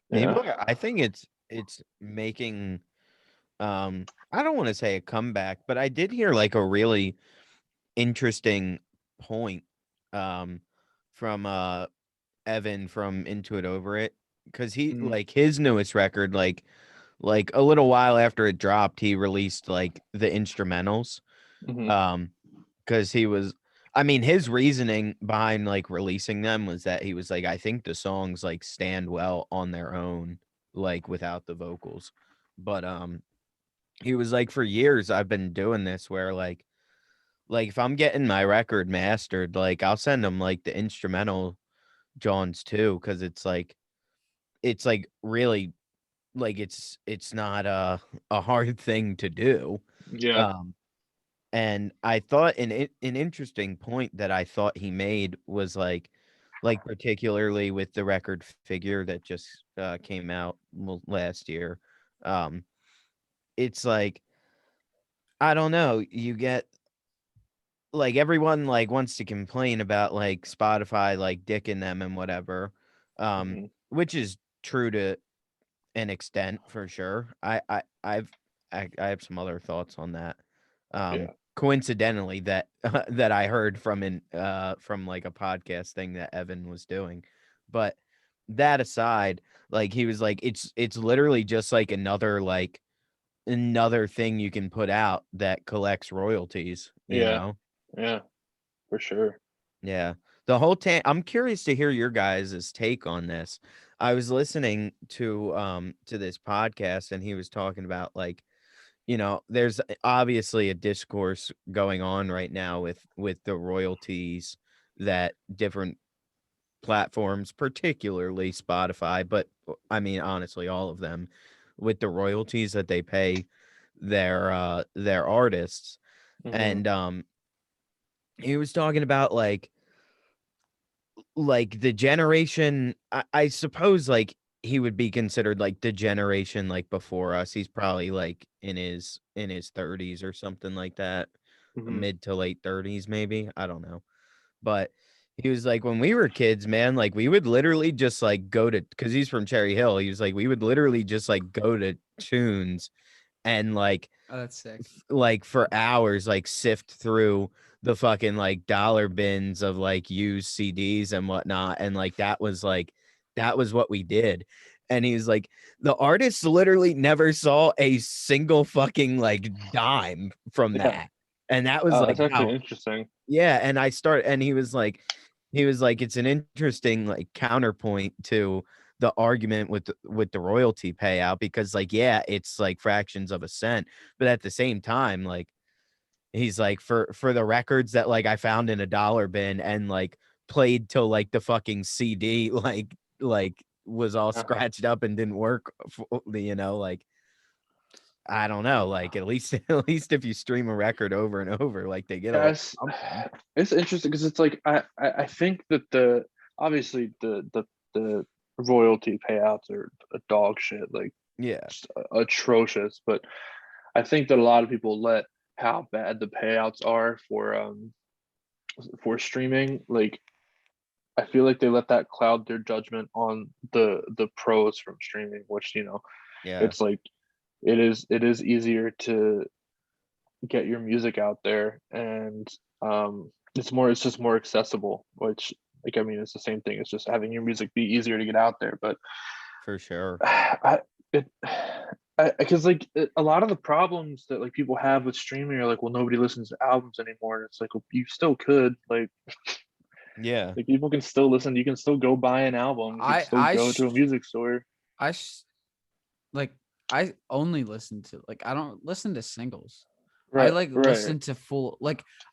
Speaker 2: Yeah.
Speaker 1: I think it's making I don't want to say a comeback, but I did hear like a really interesting point from Evan from Into It Over It, because he
Speaker 2: Mm,
Speaker 1: like his newest record, like a little while after it dropped, he released like the instrumentals.
Speaker 2: mhm.
Speaker 1: Because he was I mean, his reasoning behind like releasing them was that he was like, I think the songs like stand well on their own, like without the vocals. But he was like, for years I've been doing this where like if I'm getting my record mastered, like I'll send them like the instrumental Johns too, because it's like really like it's not a hard thing to do.
Speaker 2: Yeah.
Speaker 1: Um and I thought an interesting point that I thought he made was like particularly with the record figure that just came out last year. Um it's like I don't know, you get like everyone like wants to complain about like Spotify like dicking them and whatever.
Speaker 2: Mhm.
Speaker 1: Which is true to an extent for sure. I have some other thoughts on that.
Speaker 2: Yeah.
Speaker 1: Coincidentally that that I heard from like a podcast thing that Evan was doing. But that aside, like he was like it's literally just like another thing you can put out that collects royalties, you
Speaker 2: Yeah.
Speaker 1: know?
Speaker 2: Yeah. For sure.
Speaker 1: Yeah. The whole I'm curious to hear your guys' take on this. I was listening to this podcast and he was talking about like, you know, there's obviously a discourse going on right now with the royalties that different platforms, particularly Spotify, but I mean honestly all of them with the royalties that they pay their artists.
Speaker 2: Hmm.
Speaker 1: And he was talking about like the generation I suppose like he would be considered like the generation like before us. He's probably like in his 30s or something like that.
Speaker 2: Hmm.
Speaker 1: Mid to late 30s maybe. I don't know. But he was like when we were kids, man, like we would literally just like go to cuz he's from Cherry Hill. He was like we would literally just like go to Tunes and
Speaker 3: Oh, that's sick.
Speaker 1: like for hours like sift through the fucking like dollar bins of like used CDs and whatnot and like that was what we did. And he's like the artists literally never saw a single fucking like dime from
Speaker 2: Yeah.
Speaker 1: that. And that was like
Speaker 2: That's actually
Speaker 1: how
Speaker 2: interesting.
Speaker 1: yeah, and and he was like it's an interesting like counterpoint to the argument with the royalty payout because like yeah, it's like fractions of a cent, but at the same time like he's like for the records that like I found in a dollar bin and like played till like the fucking CD like was all
Speaker 2: Yeah.
Speaker 1: scratched up and didn't work, like I don't know, like at least at least if you stream a record over and over, like they get a little
Speaker 2: Yes,
Speaker 1: something.
Speaker 2: it's interesting because it's like I think that the obviously the royalty payouts are a dog shit, like
Speaker 1: Yeah,
Speaker 2: just atrocious. But I think that a lot of people let how bad the payouts are for streaming. Like I feel like they let that cloud their judgment on the pros from streaming, which
Speaker 1: yeah,
Speaker 2: it's like it is easier to get your music out there and it's just more accessible, which like I mean it's the same thing, it's just having your music be easier to get out there. But
Speaker 1: for sure.
Speaker 2: I it because like a lot of the problems that like people have with streaming are like, well, nobody listens to albums anymore, and it's like, well, you still could
Speaker 1: Yeah.
Speaker 2: like people can still listen, you can still go buy an album, you can
Speaker 3: I
Speaker 2: still
Speaker 3: I
Speaker 2: go to a
Speaker 3: sh-
Speaker 2: music store.
Speaker 3: I sh- like I only listen to I don't listen to singles. I
Speaker 2: Right,
Speaker 3: like
Speaker 2: right,
Speaker 3: listen to full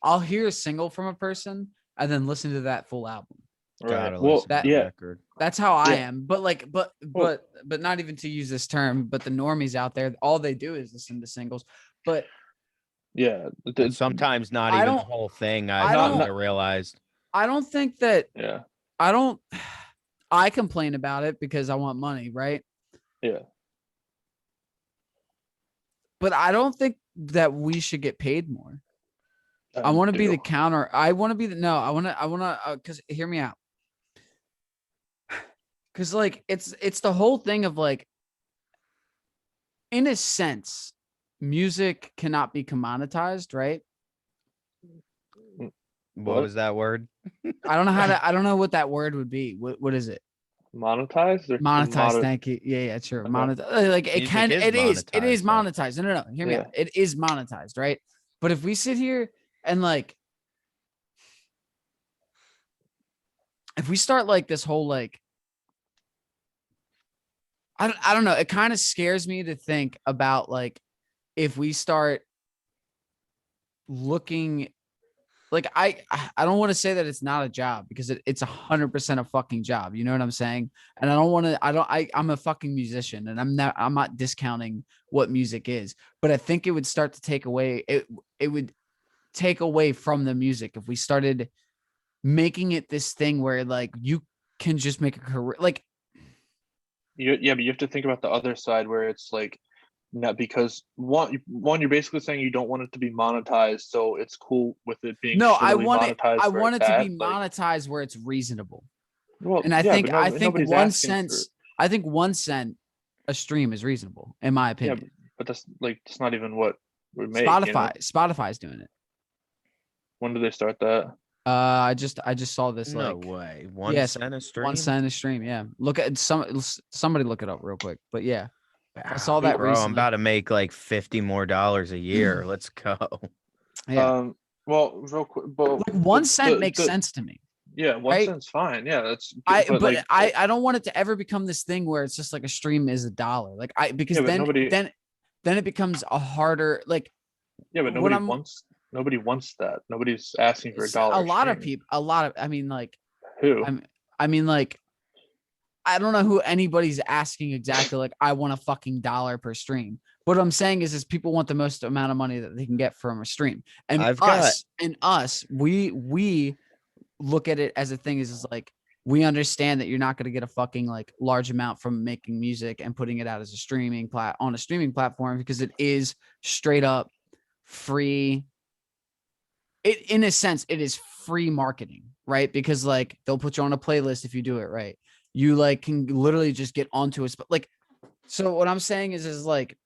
Speaker 3: I'll hear a single from a person and then listen to that full album.
Speaker 2: right.
Speaker 1: Gotta
Speaker 2: Well,
Speaker 1: listen to
Speaker 3: That
Speaker 1: the
Speaker 2: yeah,
Speaker 1: record.
Speaker 3: that's how I
Speaker 2: yeah.
Speaker 3: am. But like
Speaker 2: Well,
Speaker 3: but not even to use this term, but the normies out there, all they do is listen to singles. But
Speaker 2: yeah.
Speaker 1: Sometimes not
Speaker 3: I
Speaker 1: even the
Speaker 3: don't
Speaker 1: whole thing I've
Speaker 3: I
Speaker 2: Not
Speaker 1: come
Speaker 3: don't
Speaker 1: to
Speaker 2: not
Speaker 1: realize.
Speaker 3: I don't think that
Speaker 2: yeah,
Speaker 3: I don't I complain about it because I want money, right?
Speaker 2: yeah.
Speaker 3: But I don't think that we should get paid more. I
Speaker 2: You
Speaker 3: want to be
Speaker 2: do.
Speaker 3: the counter. I want to be the no. I want to because hear me out. Because like it's the whole thing of like, in a sense, music cannot be commoditized, right?
Speaker 1: What
Speaker 2: What?
Speaker 1: was that word?
Speaker 3: I don't know how to. I don't know what that word would be. What is it?
Speaker 2: Monetized or
Speaker 3: Monetized.
Speaker 2: commodity?
Speaker 3: Thank you. Yeah, sure.
Speaker 2: Okay.
Speaker 3: Monetized. Like it
Speaker 1: Music
Speaker 3: can.
Speaker 1: is
Speaker 3: It is
Speaker 1: monetized though.
Speaker 3: monetized. No. Hear me
Speaker 2: Yeah.
Speaker 3: out. It is monetized, right? But if we sit here and like if we start like this whole like I don't know, it kind of scares me to think about like if we start looking like I don't want to say that it's not a job because it's 100% a fucking job. You know what I'm saying? And I don't want to. I'm a fucking musician, and I'm not discounting what music is, but I think it would start to take away. It would take away from the music if we started making it this thing where like you can just make a career. Like
Speaker 2: Yeah, but you have to think about the other side where it's like not because one you're basically saying you don't want it to be monetized, so it's cool with it being
Speaker 3: no, I
Speaker 2: shittily
Speaker 3: want it. I
Speaker 2: monetized where
Speaker 3: want
Speaker 2: it's
Speaker 3: it to be
Speaker 2: at. Like,
Speaker 3: monetized where it's reasonable.
Speaker 2: well,
Speaker 3: And
Speaker 2: yeah, but
Speaker 3: I
Speaker 2: no,
Speaker 3: think
Speaker 2: nobody's asking for.
Speaker 3: I think 1 cent a stream is reasonable, in my
Speaker 2: Yeah,
Speaker 3: opinion.
Speaker 2: but that's not even what we make.
Speaker 3: Spotify's doing it.
Speaker 2: When did they start that?
Speaker 3: I just saw this
Speaker 1: No
Speaker 3: like
Speaker 1: way. One
Speaker 3: yes,
Speaker 1: cent a
Speaker 3: 1
Speaker 1: stream?
Speaker 3: cent a stream. Yeah, look at somebody look it up real quick. But yeah, I saw
Speaker 1: Wow,
Speaker 3: that
Speaker 1: bro, I'm
Speaker 3: recently.
Speaker 1: about to make like $50 more a year. Let's go.
Speaker 3: Yeah,
Speaker 2: Well, real quick, but
Speaker 3: like 1 cent makes
Speaker 2: the
Speaker 3: sense to me,
Speaker 2: yeah, one
Speaker 3: right?
Speaker 2: cent's fine. Yeah, that's but like
Speaker 3: I don't want it to ever become this thing where it's just like a stream is $1. Like because
Speaker 2: yeah, but nobody
Speaker 3: then it becomes a harder like
Speaker 2: yeah, but
Speaker 3: what I'm
Speaker 2: nobody wants that. Nobody's asking for a
Speaker 3: it's a
Speaker 2: dollar
Speaker 3: lot of
Speaker 2: stream.
Speaker 3: people, a lot of, I mean, like,
Speaker 2: Who?
Speaker 3: I mean, like, I don't know who anybody's asking exactly. Like, I want a fucking dollar per stream. What I'm saying is people want the most amount of money that they can get from a stream. And
Speaker 1: I've got
Speaker 3: we look at it as a thing is like, we understand that you're not going to get a fucking like large amount from making music and putting it out as a on a streaming platform because it is straight up free. It in a sense it is free marketing, right? Because like they'll put you on a playlist if you do it right. You like can literally just get onto it. But like, so what I'm saying is like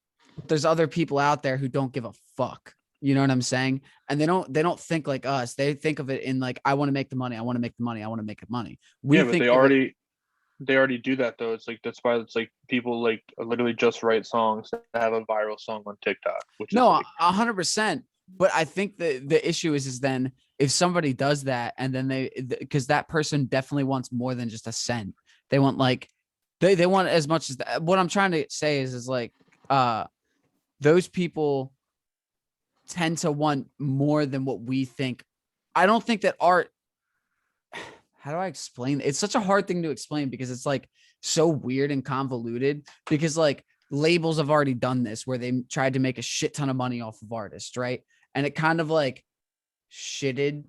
Speaker 3: there's other people out there who don't give a fuck. You know what I'm saying? And they don't think like us. They think of it in like, I want to make the money. I want to make the money. I want to make the money. We
Speaker 2: Yeah, but
Speaker 3: think of it.
Speaker 2: they already do that though. It's like that's why it's like people like literally just write songs that have a viral song on TikTok, which is
Speaker 3: No,
Speaker 2: like
Speaker 3: 100%. But I think the issue is then if somebody does that and then because that person definitely wants more than just a cent. They want like they want as much as what I'm trying to say is like those people tend to want more than what we think. I don't think that art. How do I explain? It's such a hard thing to explain because it's like so weird and convoluted because like labels have already done this where they tried to make a shit ton of money off of artists, right? And it kind of like shitted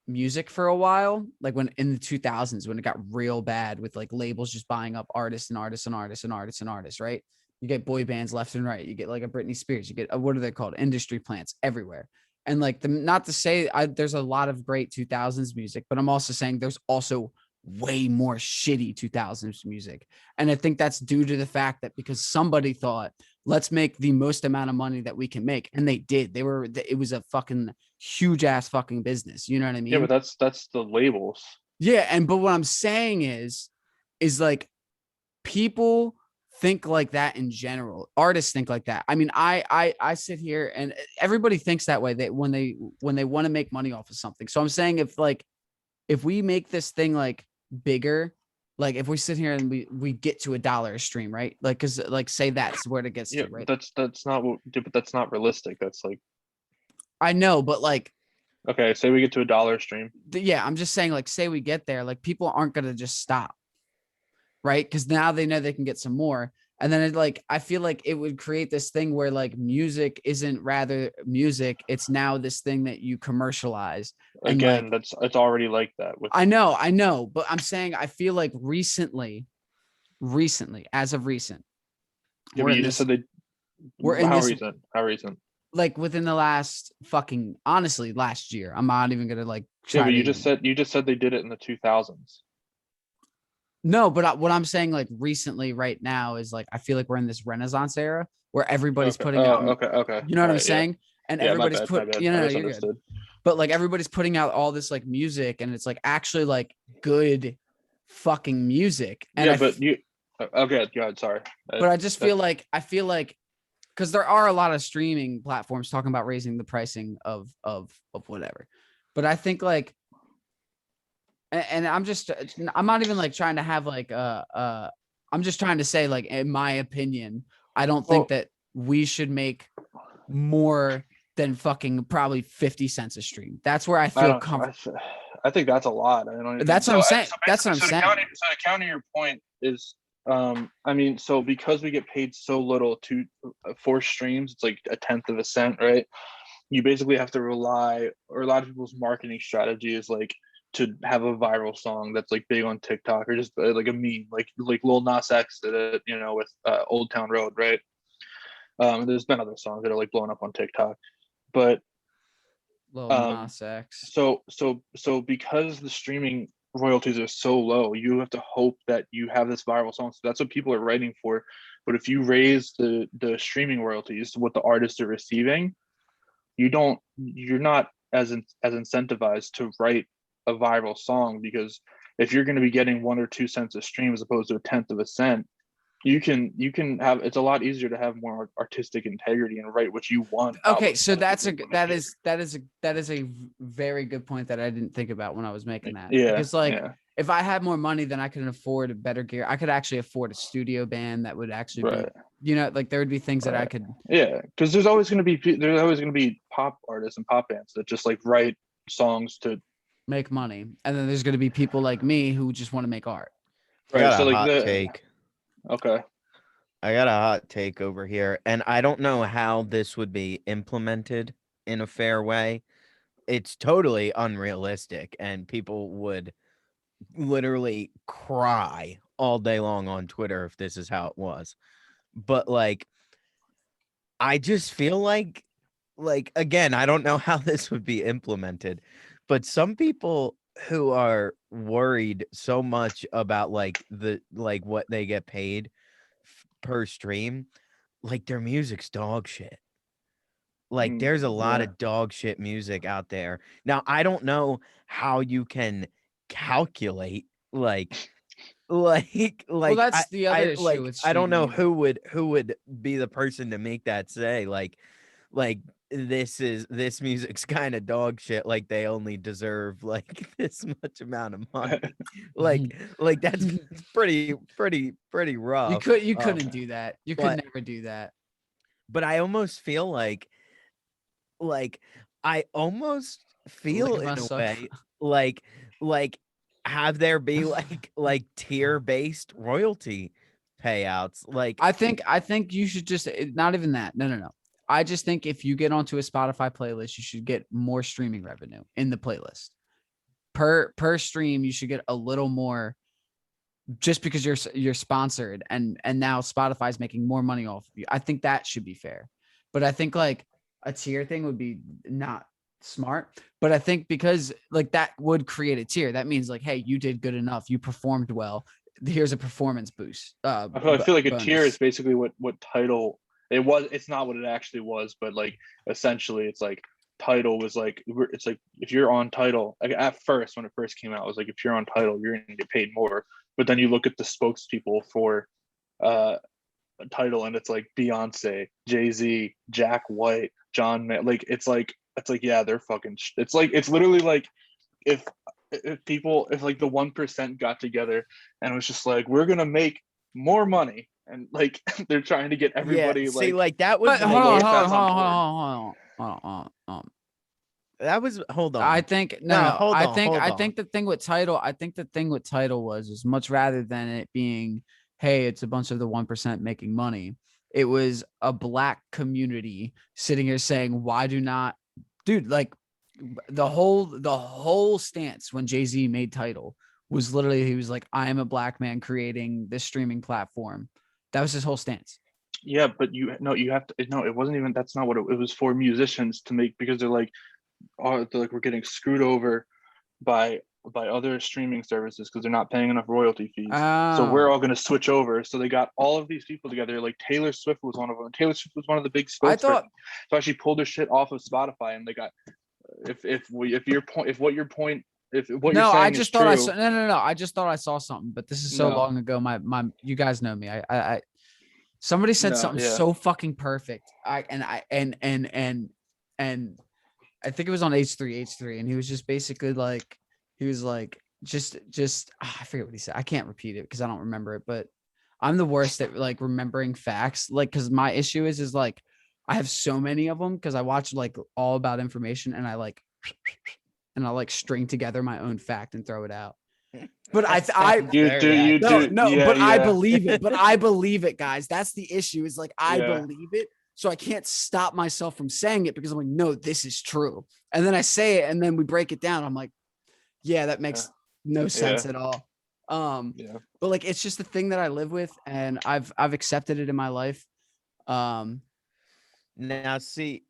Speaker 3: music for a while, like when in the 2000s when it got real bad with like labels just buying up artists and artists and artists and artists and artists, right? You get boy bands left and right. You get like a Britney Spears. You get what are they called? Industry plants everywhere. And like not to say there's a lot of great 2000s music, but I'm also saying there's also way more shitty 2000s music. And I think that's due to the fact that because somebody thought, let's make the most amount of money that we can make. And they did. It was a fucking huge ass fucking business. You know what I
Speaker 2: yeah,
Speaker 3: mean?
Speaker 2: but that's the labels.
Speaker 3: Yeah. But what I'm saying is like people think like that in general. Artists think like that. I mean, I sit here and everybody thinks that way. That when they want to make money off of something. So I'm saying if we make this thing like bigger, like if we sit here and we get to $1 a stream, right? Like because like say that's where it gets
Speaker 2: Yeah,
Speaker 3: to, right?
Speaker 2: that's not what. But that's not realistic. That's like
Speaker 3: I know, but like
Speaker 2: okay, say we get to a dollar stream.
Speaker 3: yeah, I'm just saying like say we get there, like people aren't gonna just stop, right? Because now they know they can get some more. And then it like I feel like it would create this thing where like music isn't rather music, it's now this thing that you commercialize. And
Speaker 2: Again,
Speaker 3: like
Speaker 2: it's already like that with
Speaker 3: I know, but I'm saying I feel like recently, as of recent,
Speaker 2: yeah,
Speaker 3: we're
Speaker 2: but
Speaker 3: in
Speaker 2: you just
Speaker 3: this,
Speaker 2: said they
Speaker 3: we're in
Speaker 2: how
Speaker 3: this
Speaker 2: recent? How recent?
Speaker 3: like within the last fucking honestly last year. I'm not even gonna like
Speaker 2: Yeah,
Speaker 3: try
Speaker 2: but
Speaker 3: to
Speaker 2: you just said they did it in the 2000s.
Speaker 3: no, but what I'm saying like recently right now is like I feel like we're in this renaissance era where everybody's
Speaker 2: Okay.
Speaker 3: putting out
Speaker 2: Oh, okay. Okay.
Speaker 3: you know
Speaker 2: All
Speaker 3: what I'm
Speaker 2: right. Yeah.
Speaker 3: saying? And
Speaker 2: Yeah. My
Speaker 3: everybody's
Speaker 2: bad. My
Speaker 3: put
Speaker 2: bad.
Speaker 3: you
Speaker 2: I
Speaker 3: know, you're good.
Speaker 2: misunderstood.
Speaker 3: But like everybody's putting out all this like music and it's like actually like good fucking music. And
Speaker 2: Yeah, but you. Okay. God, sorry.
Speaker 3: but I just
Speaker 2: That's
Speaker 3: feel like because there are a lot of streaming platforms talking about raising the pricing of whatever. But I think like and I'm not even like trying to have like I'm just trying to say, like, in my opinion, I don't think
Speaker 2: Well,
Speaker 3: that we should make more than fucking probably 50 cents a stream. That's where I
Speaker 2: I
Speaker 3: feel
Speaker 2: don't.
Speaker 3: comfortable.
Speaker 2: I think that's a lot. I don't even.
Speaker 3: That's what I'm saying.
Speaker 2: So
Speaker 3: That's what
Speaker 2: basically,
Speaker 3: I'm saying.
Speaker 2: to counter your point is, I mean, so because we get paid so little to for streams, it's like a tenth of a cent, right? You basically have to rely, or a lot of people's marketing strategy is like to have a viral song that's like big on TikTok, or just like a meme, like Lil Nas X did it, with Old Town Road, right? There's been other songs that are like blowing up on TikTok, but
Speaker 3: Lil
Speaker 2: um,
Speaker 3: Nas X.
Speaker 2: so because the streaming royalties are so low, you have to hope that you have this viral song. So that's what people are writing for. But if you raise the streaming royalties to what the artists are receiving, you're not as incentivized to write a viral song, because if you're going to be getting 1 or 2 cents a stream as opposed to a tenth of a cent, you can have, it's a lot easier to have more artistic integrity and write what you want.
Speaker 3: Okay, so that is a very good point that I didn't think about when I was making that.
Speaker 2: Yeah,
Speaker 3: Because like
Speaker 2: yeah,
Speaker 3: if I had more money, then I could afford a better gear. I could actually afford a studio band that would actually
Speaker 2: right,
Speaker 3: be, like there would be things that I
Speaker 2: right.
Speaker 3: could
Speaker 2: Yeah, because there's always going to be pop artists and pop bands that just like write songs to,
Speaker 3: make money. And then there's going to be people like me who just want to make art.
Speaker 1: I
Speaker 2: right.
Speaker 1: got
Speaker 2: So
Speaker 1: a
Speaker 2: like
Speaker 1: hot take.
Speaker 2: okay,
Speaker 1: I got a hot take over here, and I don't know how this would be implemented in a fair way. It's totally unrealistic, and people would literally cry all day long on Twitter if this is how it was. But like, I just feel like again, I don't know how this would be implemented, but some people who are worried so much about like what they get paid per stream, like their music's dog shit. Like there's a lot
Speaker 2: yeah.
Speaker 1: of dog shit music out there. Now, I don't know how you can calculate
Speaker 3: Well,
Speaker 1: like
Speaker 3: that's the other issue with
Speaker 1: I don't know
Speaker 3: streaming.
Speaker 1: who would be the person to make that say like this music's kind of dog shit, like they only deserve like this much amount of money. Like that's pretty
Speaker 3: You
Speaker 1: rough.
Speaker 3: couldn't do that. You could
Speaker 1: But
Speaker 3: never do that.
Speaker 1: I almost feel like I almost
Speaker 3: Lick
Speaker 1: feel
Speaker 3: my
Speaker 1: in a
Speaker 3: suck.
Speaker 1: way like like have there be like tier-based royalty payouts. Like
Speaker 3: I think you should just not even that. No. I just think if you get onto a Spotify playlist, you should get more streaming revenue in the playlist. Per stream, you should get a little more just because you're sponsored and now Spotify's making more money off of you. I think that should be fair. But I think like a tier thing would be not smart. But I think because like that would create a tier. That means like, hey, you did good enough. You performed well. Here's a performance boost.
Speaker 2: I feel like a tier is
Speaker 3: Bonus.
Speaker 2: basically what title it was. It's not what it actually was, but like essentially, it's like title was like it's like if you're on title, like at first when it first came out, it was like if you're on title, you're gonna get paid more. But then you look at the spokespeople for a title, and it's like Beyonce, Jay-Z, Jack White, John like it's like yeah, they're fucking it's like it's literally like if if like the 1% got together and was just like we're gonna make more money, and like they're trying to get
Speaker 1: yeah,
Speaker 2: everybody
Speaker 1: see,
Speaker 2: like
Speaker 1: like that
Speaker 3: But
Speaker 1: was
Speaker 2: the
Speaker 3: hold
Speaker 1: the
Speaker 3: on,
Speaker 2: lower
Speaker 3: hold on,
Speaker 2: fats
Speaker 3: hold
Speaker 2: on
Speaker 3: on,
Speaker 2: board.
Speaker 3: hold on.
Speaker 1: that was hold
Speaker 3: I
Speaker 1: on.
Speaker 3: think
Speaker 1: No,
Speaker 3: no.
Speaker 1: hold
Speaker 3: I
Speaker 1: on,
Speaker 3: think
Speaker 1: hold
Speaker 3: I
Speaker 1: on.
Speaker 3: think the thing with title. I think the thing with title was as much rather than it being, hey, it's a bunch of the 1% making money. It was a black community sitting here saying, why do not, dude? Like the whole stance when Jay-Z made title was literally he was like, I am a black man creating this streaming platform. That was his whole stance.
Speaker 2: Yeah, but you have to no, it wasn't even, that's not what it was for musicians to make, because they're like, oh, they're like we're getting screwed over by other streaming services because they're not paying enough royalty fees. So we're
Speaker 3: Oh,
Speaker 2: all going to switch over. So they got all of these people together. Like Taylor Swift was one of them. Taylor Swift was one of the big
Speaker 3: I
Speaker 2: spokespersons.
Speaker 3: thought
Speaker 2: So actually pulled their shit off of Spotify, and they got if your point if what your point if what you're
Speaker 3: no, I
Speaker 2: saying is
Speaker 3: just thought I saw
Speaker 2: true.
Speaker 3: no. I just thought I saw something, but this is so
Speaker 2: No,
Speaker 3: long ago. My you guys know me. I somebody said
Speaker 2: no,
Speaker 3: something
Speaker 2: yeah,
Speaker 3: so fucking perfect. And I think it was on H3, and he was just basically like, he was like, I forget what he said. I can't repeat it because I don't remember it, but I'm the worst at like remembering facts. Like, cause my issue is like I have so many of them because I watch like All About Information and I like string together my own fact and throw it out. But
Speaker 1: That
Speaker 3: I
Speaker 1: sounds
Speaker 2: You
Speaker 1: very
Speaker 2: do, you
Speaker 1: accurate.
Speaker 2: do.
Speaker 3: no,
Speaker 2: Yeah,
Speaker 3: but I
Speaker 2: yeah,
Speaker 3: believe it. But I believe it, guys. That's the issue. Is like I
Speaker 2: yeah.
Speaker 3: believe it. So I can't stop myself from saying it because I'm like, no, this is true. And then I say it and then we break it down. I'm like, yeah, that makes no sense
Speaker 2: Yeah.
Speaker 3: at all.
Speaker 2: Yeah.
Speaker 3: But like it's just a thing that I live with and I've accepted it in my life.
Speaker 1: Now, see,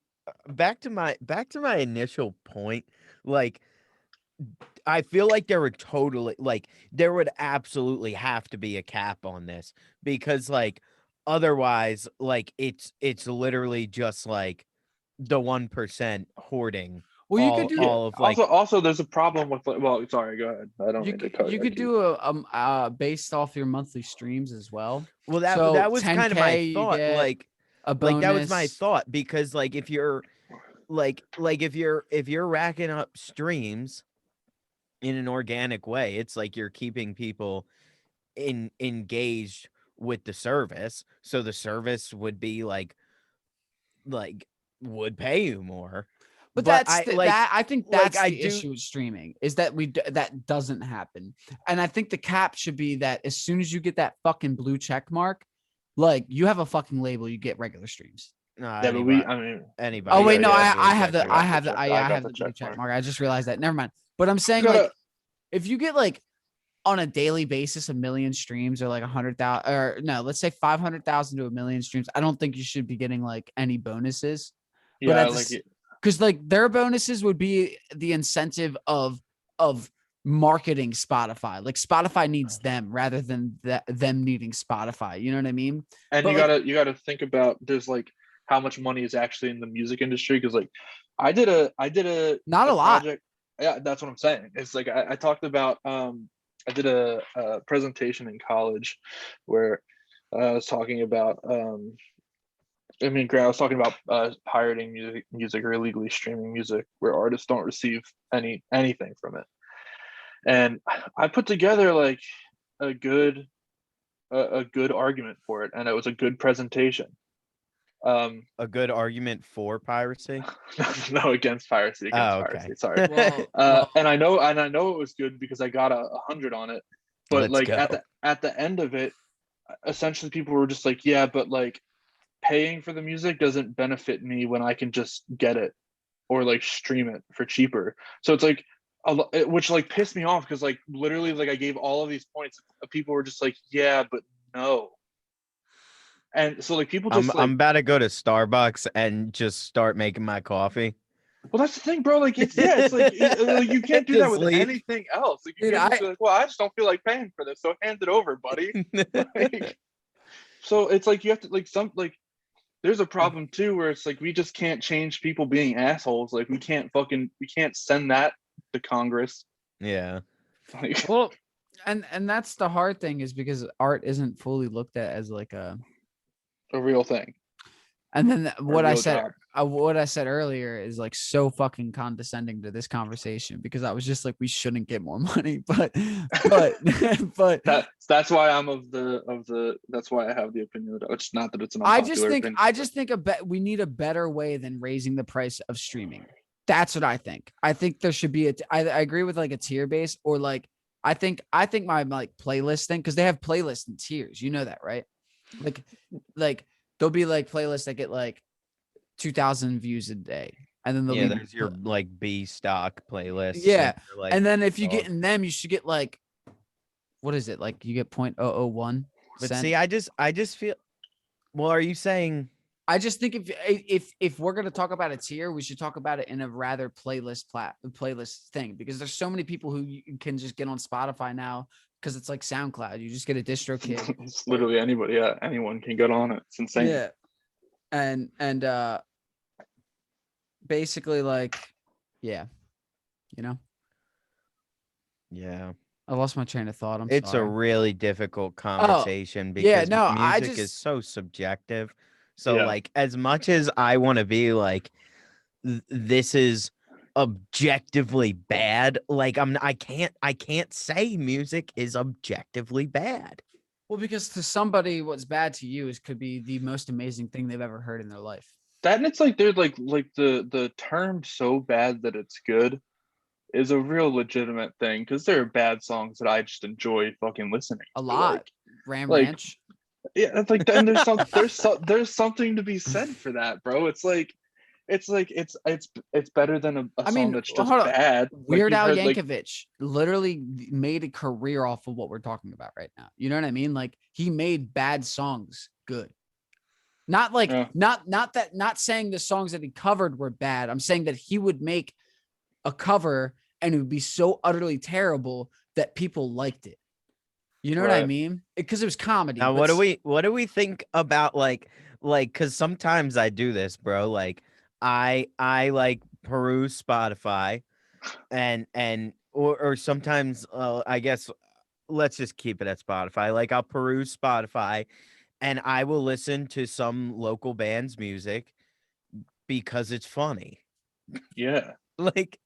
Speaker 1: back to my initial point. Like, I feel like there would absolutely have to be a cap on this because, like, otherwise, like, it's literally just like the 1% hoarding
Speaker 3: Well, you could do
Speaker 1: all of
Speaker 2: Also, there's a problem with. Well, sorry. Go ahead. I don't
Speaker 3: you
Speaker 2: mean to
Speaker 3: could
Speaker 2: cut.
Speaker 3: you could do a based off your monthly streams as well.
Speaker 1: well,
Speaker 3: So
Speaker 1: that was kind of my
Speaker 3: 10K you
Speaker 1: thought.
Speaker 3: get a
Speaker 1: Like that was my
Speaker 3: bonus.
Speaker 1: thought because, like, if you're if you're racking up streams in an organic way, it's like you're keeping people engaged with the service, so the service would be like would pay you more.
Speaker 3: But
Speaker 1: But
Speaker 3: that's I think
Speaker 1: like
Speaker 3: that's
Speaker 1: I
Speaker 3: the
Speaker 1: do
Speaker 3: issue with streaming is that that doesn't happen. And I think the cap should be that as soon as you get that fucking blue check mark, like you have a fucking label, you get regular streams.
Speaker 1: no
Speaker 2: Yeah, but
Speaker 1: anybody
Speaker 2: I mean,
Speaker 1: anybody
Speaker 3: Oh
Speaker 2: yeah,
Speaker 3: wait,
Speaker 1: can
Speaker 3: no,
Speaker 1: get a
Speaker 2: yeah.
Speaker 1: blue
Speaker 3: I have
Speaker 1: check
Speaker 3: the
Speaker 2: I
Speaker 3: I
Speaker 1: mark.
Speaker 2: got the
Speaker 3: have the
Speaker 2: check.
Speaker 3: I,
Speaker 2: I
Speaker 3: I
Speaker 2: got
Speaker 3: have
Speaker 2: the
Speaker 3: the blue
Speaker 2: check
Speaker 3: check
Speaker 2: mark.
Speaker 3: mark. I just realized that. Never mind. But I'm saying
Speaker 2: You
Speaker 3: like
Speaker 2: gotta.
Speaker 3: if you get like on a daily basis a million streams or like 100,000 or no, let's say 500,000 to a million streams, I don't think you should be getting like any bonuses. But
Speaker 2: Yeah,
Speaker 3: at
Speaker 2: like
Speaker 3: this, because like their bonuses would be the incentive of marketing Spotify. Like Spotify needs them rather than them needing Spotify. You know what I mean?
Speaker 2: and
Speaker 3: But like
Speaker 2: you gotta think about there's like how much money is actually in the music industry because like I did
Speaker 3: not
Speaker 2: a
Speaker 3: a lot.
Speaker 2: project. Yeah, that's what I'm saying. It's like I talked about I did a presentation in college where I was talking about I was talking about pirating music or illegally streaming music where artists don't receive anything from it, and I put together like a good a good argument for it, and it was a good presentation.
Speaker 1: A good argument for piracy.
Speaker 2: No, against piracy,
Speaker 1: Oh,
Speaker 2: against
Speaker 1: okay.
Speaker 2: piracy. Sorry.
Speaker 3: Well,
Speaker 2: And I know it was good because I got 100 on it. But
Speaker 1: Let's
Speaker 2: like
Speaker 1: go.
Speaker 2: at the end of it, essentially people were just like, yeah, but like paying for the music doesn't benefit me when I can just get it or like stream it for cheaper. So it's like which like pissed me off because like literally like I gave all of these points. People were just like, yeah, but no. And so like people just
Speaker 1: I'm
Speaker 2: like,
Speaker 1: about to go to Starbucks and just start making my coffee.
Speaker 2: well, that's the thing, bro. Like, it's like you can't do that
Speaker 1: Just
Speaker 2: with
Speaker 1: leave.
Speaker 2: anything else. Like, you
Speaker 3: dude,
Speaker 2: can't just be like, well, I just don't feel like paying for this, so hand it over, buddy. Like, so it's like you have to like there's a problem too where it's like we just can't change people being assholes. Like, we can't send that to Congress.
Speaker 1: Yeah.
Speaker 2: Like,
Speaker 3: well, and that's the hard thing is because art isn't fully looked at as like a.
Speaker 2: a real thing.
Speaker 3: And then what I
Speaker 2: real
Speaker 3: said,
Speaker 2: job.
Speaker 3: what I said earlier is like so fucking condescending to this conversation because I was just like, we shouldn't get more money, but
Speaker 2: That's why I'm that's why I have the opinion that it's not that it's an unpopular opinion.
Speaker 3: I just think we need a better way than raising the price of streaming. That's what I think. I think there should be I agree with like a tier base or like I think my like playlist thing because they have playlists and tiers. You know that, right? Like there'll be like playlists that get like 2,000 views a day, and then there'll be
Speaker 1: There's your like B stock playlist.
Speaker 3: yeah,
Speaker 1: like,
Speaker 3: and then if you get in them, you should get like what is it like? You get 0.001.
Speaker 1: But see, I just feel. Well, are you saying?
Speaker 3: I just think if we're gonna talk about a tier, we should talk about it in a rather playlist thing because there's so many people who you can just get on Spotify now because it's like SoundCloud. You just get a distro kit.
Speaker 2: It's literally anybody. Yeah, anyone can get on it. It's insane.
Speaker 3: Yeah, and basically like, yeah, you know.
Speaker 1: Yeah.
Speaker 3: I lost my train of thought.
Speaker 1: It's
Speaker 3: sorry.
Speaker 1: a really difficult conversation
Speaker 3: yeah,
Speaker 1: because
Speaker 3: no, I
Speaker 1: music is
Speaker 3: just
Speaker 1: so subjective. So
Speaker 2: Yeah.
Speaker 1: like as much as I want to be like this is objectively bad. Like I can't say music is objectively bad.
Speaker 3: Well, because to somebody, what's bad to you could be the most amazing thing they've ever heard in their life.
Speaker 2: That, and it's like they're like the term so bad that it's good is a real legitimate thing, because there are bad songs that I just enjoy fucking listening
Speaker 3: A
Speaker 2: to.
Speaker 3: lot. Ram
Speaker 2: like
Speaker 3: Ranch.
Speaker 2: yeah, it's like, and there's something to be said for that, bro. It's better than a
Speaker 3: I
Speaker 2: song
Speaker 3: mean,
Speaker 2: that's just
Speaker 3: hold on.
Speaker 2: bad. Like
Speaker 3: Weird
Speaker 2: you've
Speaker 3: Al
Speaker 2: heard, like,
Speaker 3: Yankovic literally made a career off of what we're talking about right now. You know what I mean? Like he made bad songs good. Not like
Speaker 2: Yeah.
Speaker 3: not saying the songs that he covered were bad. I'm saying that he would make a cover and it would be so utterly terrible that people liked it. You know what I
Speaker 2: Right.
Speaker 3: mean? Because it was comedy.
Speaker 1: Now,
Speaker 3: but
Speaker 1: what do we think about like because sometimes I do this, bro. Like I like peruse Spotify and or sometimes I guess let's just keep it at Spotify. Like I'll peruse Spotify and I will listen to some local band's music because it's funny.
Speaker 2: Yeah.
Speaker 1: Like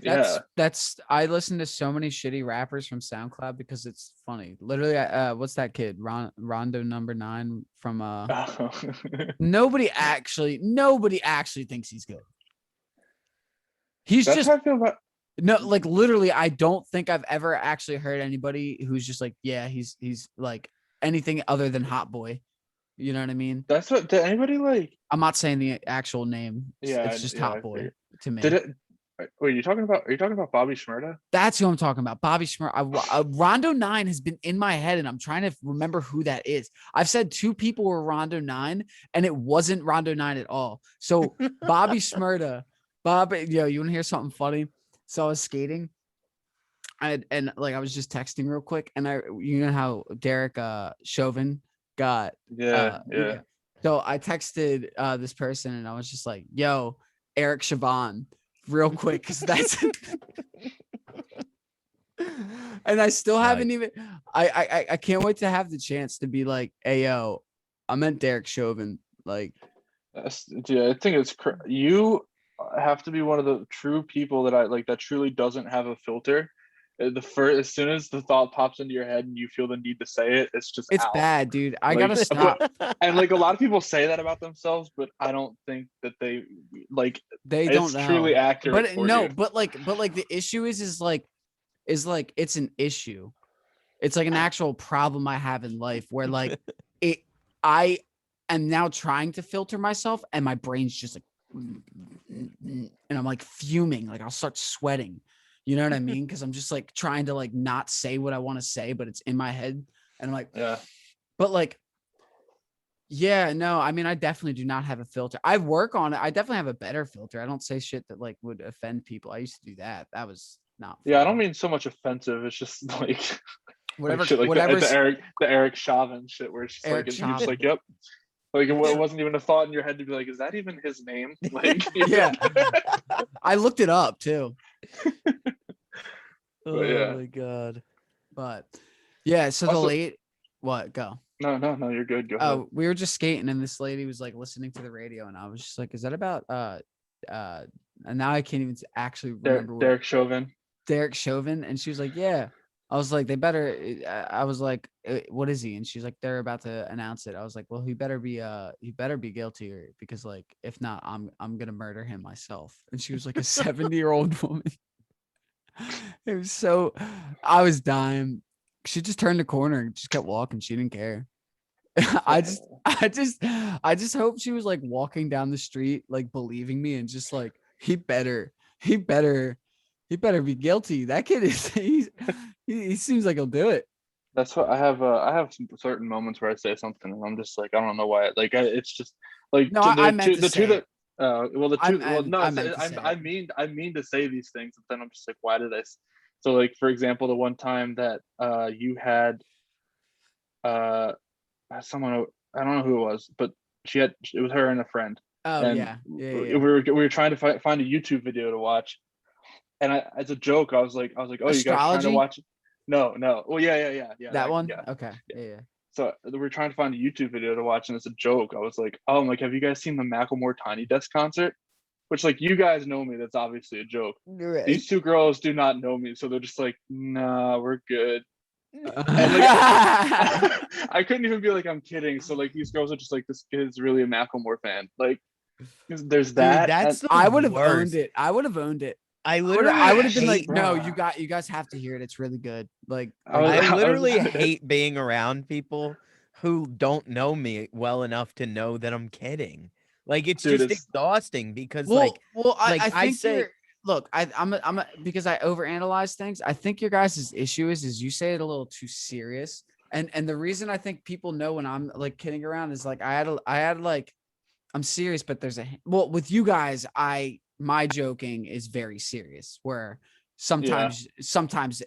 Speaker 2: Yeah.
Speaker 3: That's I listen to so many shitty rappers from SoundCloud because it's funny. Literally, what's that kid? Rondo number 9 from nobody actually thinks he's good. He's
Speaker 2: That's
Speaker 3: just
Speaker 2: how I feel about.
Speaker 3: no, like literally, I don't think I've ever actually heard anybody who's just like, yeah, he's like anything other than Hot Boy. You know what I mean?
Speaker 2: That's what. Did anybody like?
Speaker 3: I'm not saying the actual name.
Speaker 2: Yeah.
Speaker 3: It's just
Speaker 2: Yeah.
Speaker 3: Hot
Speaker 2: I
Speaker 3: Boy
Speaker 2: figured.
Speaker 3: to me.
Speaker 2: Did it? Wait, are you talking about Bobby Shmurda?
Speaker 3: That's who I'm talking about. Bobby Schmurr. Rondo 9 has been in my head, and I'm trying to remember who that is. I've said 2 people were Rondo 9, and it wasn't Rondo 9 at all. So Bobby Schmurda, you want to hear something funny? So I was skating, and like I was just texting real quick, and you know how Derek Chauvin got
Speaker 2: Yeah. Yeah.
Speaker 3: So I texted this person, and I was just like, "Yo, Eric Chavon." Real quick, because that's and I still haven't even I can't wait to have the chance to be like, hey yo, I meant Derek Chauvin. Like
Speaker 2: Yeah, I think you have to be one of the true people that I like that truly doesn't have a filter. As soon as the thought pops into your head and you feel the need to say it, it's just
Speaker 3: it's
Speaker 2: out.
Speaker 3: bad, dude. I
Speaker 2: Like,
Speaker 3: gotta stop.
Speaker 2: and like a lot of people say that about themselves, but I don't think that they like
Speaker 3: They
Speaker 2: it's
Speaker 3: don't know.
Speaker 2: truly accurate.
Speaker 3: But
Speaker 2: for
Speaker 3: no,
Speaker 2: you.
Speaker 3: but like the issue is like it's an issue. It's like an actual problem I have in life where like I am now trying to filter myself and my brain's just like and I'm like fuming, like I'll start sweating. You know what I mean? Because I'm just like trying to like not say what I want to say, but it's in my head. And I'm like,
Speaker 2: Yeah.
Speaker 3: but like, yeah, no, I mean, I definitely do not have a filter. I work on it. I definitely have a better filter. I don't say shit that like would offend people. I used to do that. That was not
Speaker 2: Yeah, I
Speaker 3: fun.
Speaker 2: don't mean so much offensive. It's just like
Speaker 3: Whatever,
Speaker 2: like shit, like
Speaker 3: whatever's
Speaker 2: the Eric Chauvin shit, where it's just
Speaker 3: Eric
Speaker 2: like you're just
Speaker 3: Chauvin.
Speaker 2: like, yep. Like it wasn't even a thought in your head to be like, is that even his name? Like,
Speaker 3: Yeah. I looked it up too.
Speaker 2: But yeah.
Speaker 1: my god.
Speaker 3: But yeah, so
Speaker 2: Also-
Speaker 3: the late what go?
Speaker 2: No, you're good. Go ahead.
Speaker 3: Oh, we were just skating and this lady was like listening to the radio and I was just like, is that about and now I can't even actually remember
Speaker 2: Derek Chauvin.
Speaker 3: Derek Chauvin, and she was like, yeah. I was like, they better. I was like, what is he? And she's like, they're about to announce it. I was like, well, he better be guilty, or because like, if not, I'm gonna murder him myself. And she was like a 70-year-old woman. It was so, I was dying. She just turned the corner and just kept walking. She didn't care. I just hope she was like walking down the street, like believing me and just like, he better be guilty. That kid is he seems like he'll do it.
Speaker 2: That's what I have. I have some certain moments where I say something and I'm just like, I don't know why. Like it's just like
Speaker 3: No, I meant to say it.
Speaker 2: well, the two. Well, no,
Speaker 3: I meant to say
Speaker 2: I mean to say these things, but then I'm just like, why did I? So like, for example, the one time that you had someone, I don't know who it was, but it was her and a friend.
Speaker 3: Oh
Speaker 2: and
Speaker 3: yeah.
Speaker 2: we were trying to find a YouTube video to watch, and as a joke, I was like, oh, you guys trying to watch? No. Well, yeah.
Speaker 3: That one.
Speaker 2: Yeah.
Speaker 3: Okay. Yeah.
Speaker 2: So we were trying to find a YouTube video to watch, and as a joke, I was like, oh, I'm like, have you guys seen the Macklemore Tiny Desk concert? which like you guys know me. That's obviously a joke.
Speaker 1: Right.
Speaker 2: These two girls do not know me, so they're just like, nah, we're good. And like, I couldn't even be like, I'm kidding. So like, these girls are just like, this kid's really a Macklemore fan. Like, there's
Speaker 1: Dude,
Speaker 2: that.
Speaker 1: that's the
Speaker 3: I would have
Speaker 1: worst.
Speaker 3: owned it. I would have owned it.
Speaker 1: I literally
Speaker 3: I would have been like,
Speaker 1: hate-
Speaker 3: no,
Speaker 2: bruh.
Speaker 3: you guys have to hear it. It's really good. Like,
Speaker 1: I
Speaker 2: was-
Speaker 1: literally hate being around people who don't know me well enough to know that I'm kidding. Like it's
Speaker 2: Dude,
Speaker 1: just
Speaker 2: it's
Speaker 1: exhausting because
Speaker 3: well,
Speaker 1: like
Speaker 3: I
Speaker 1: I
Speaker 3: think
Speaker 1: say-
Speaker 3: you're. Look, I'm a, because I overanalyze things. I think your guys' issue is you say it a little too serious, and the reason I think people know when I'm like kidding around is like I had like I'm serious, but there's well with you guys my joking is very serious where sometimes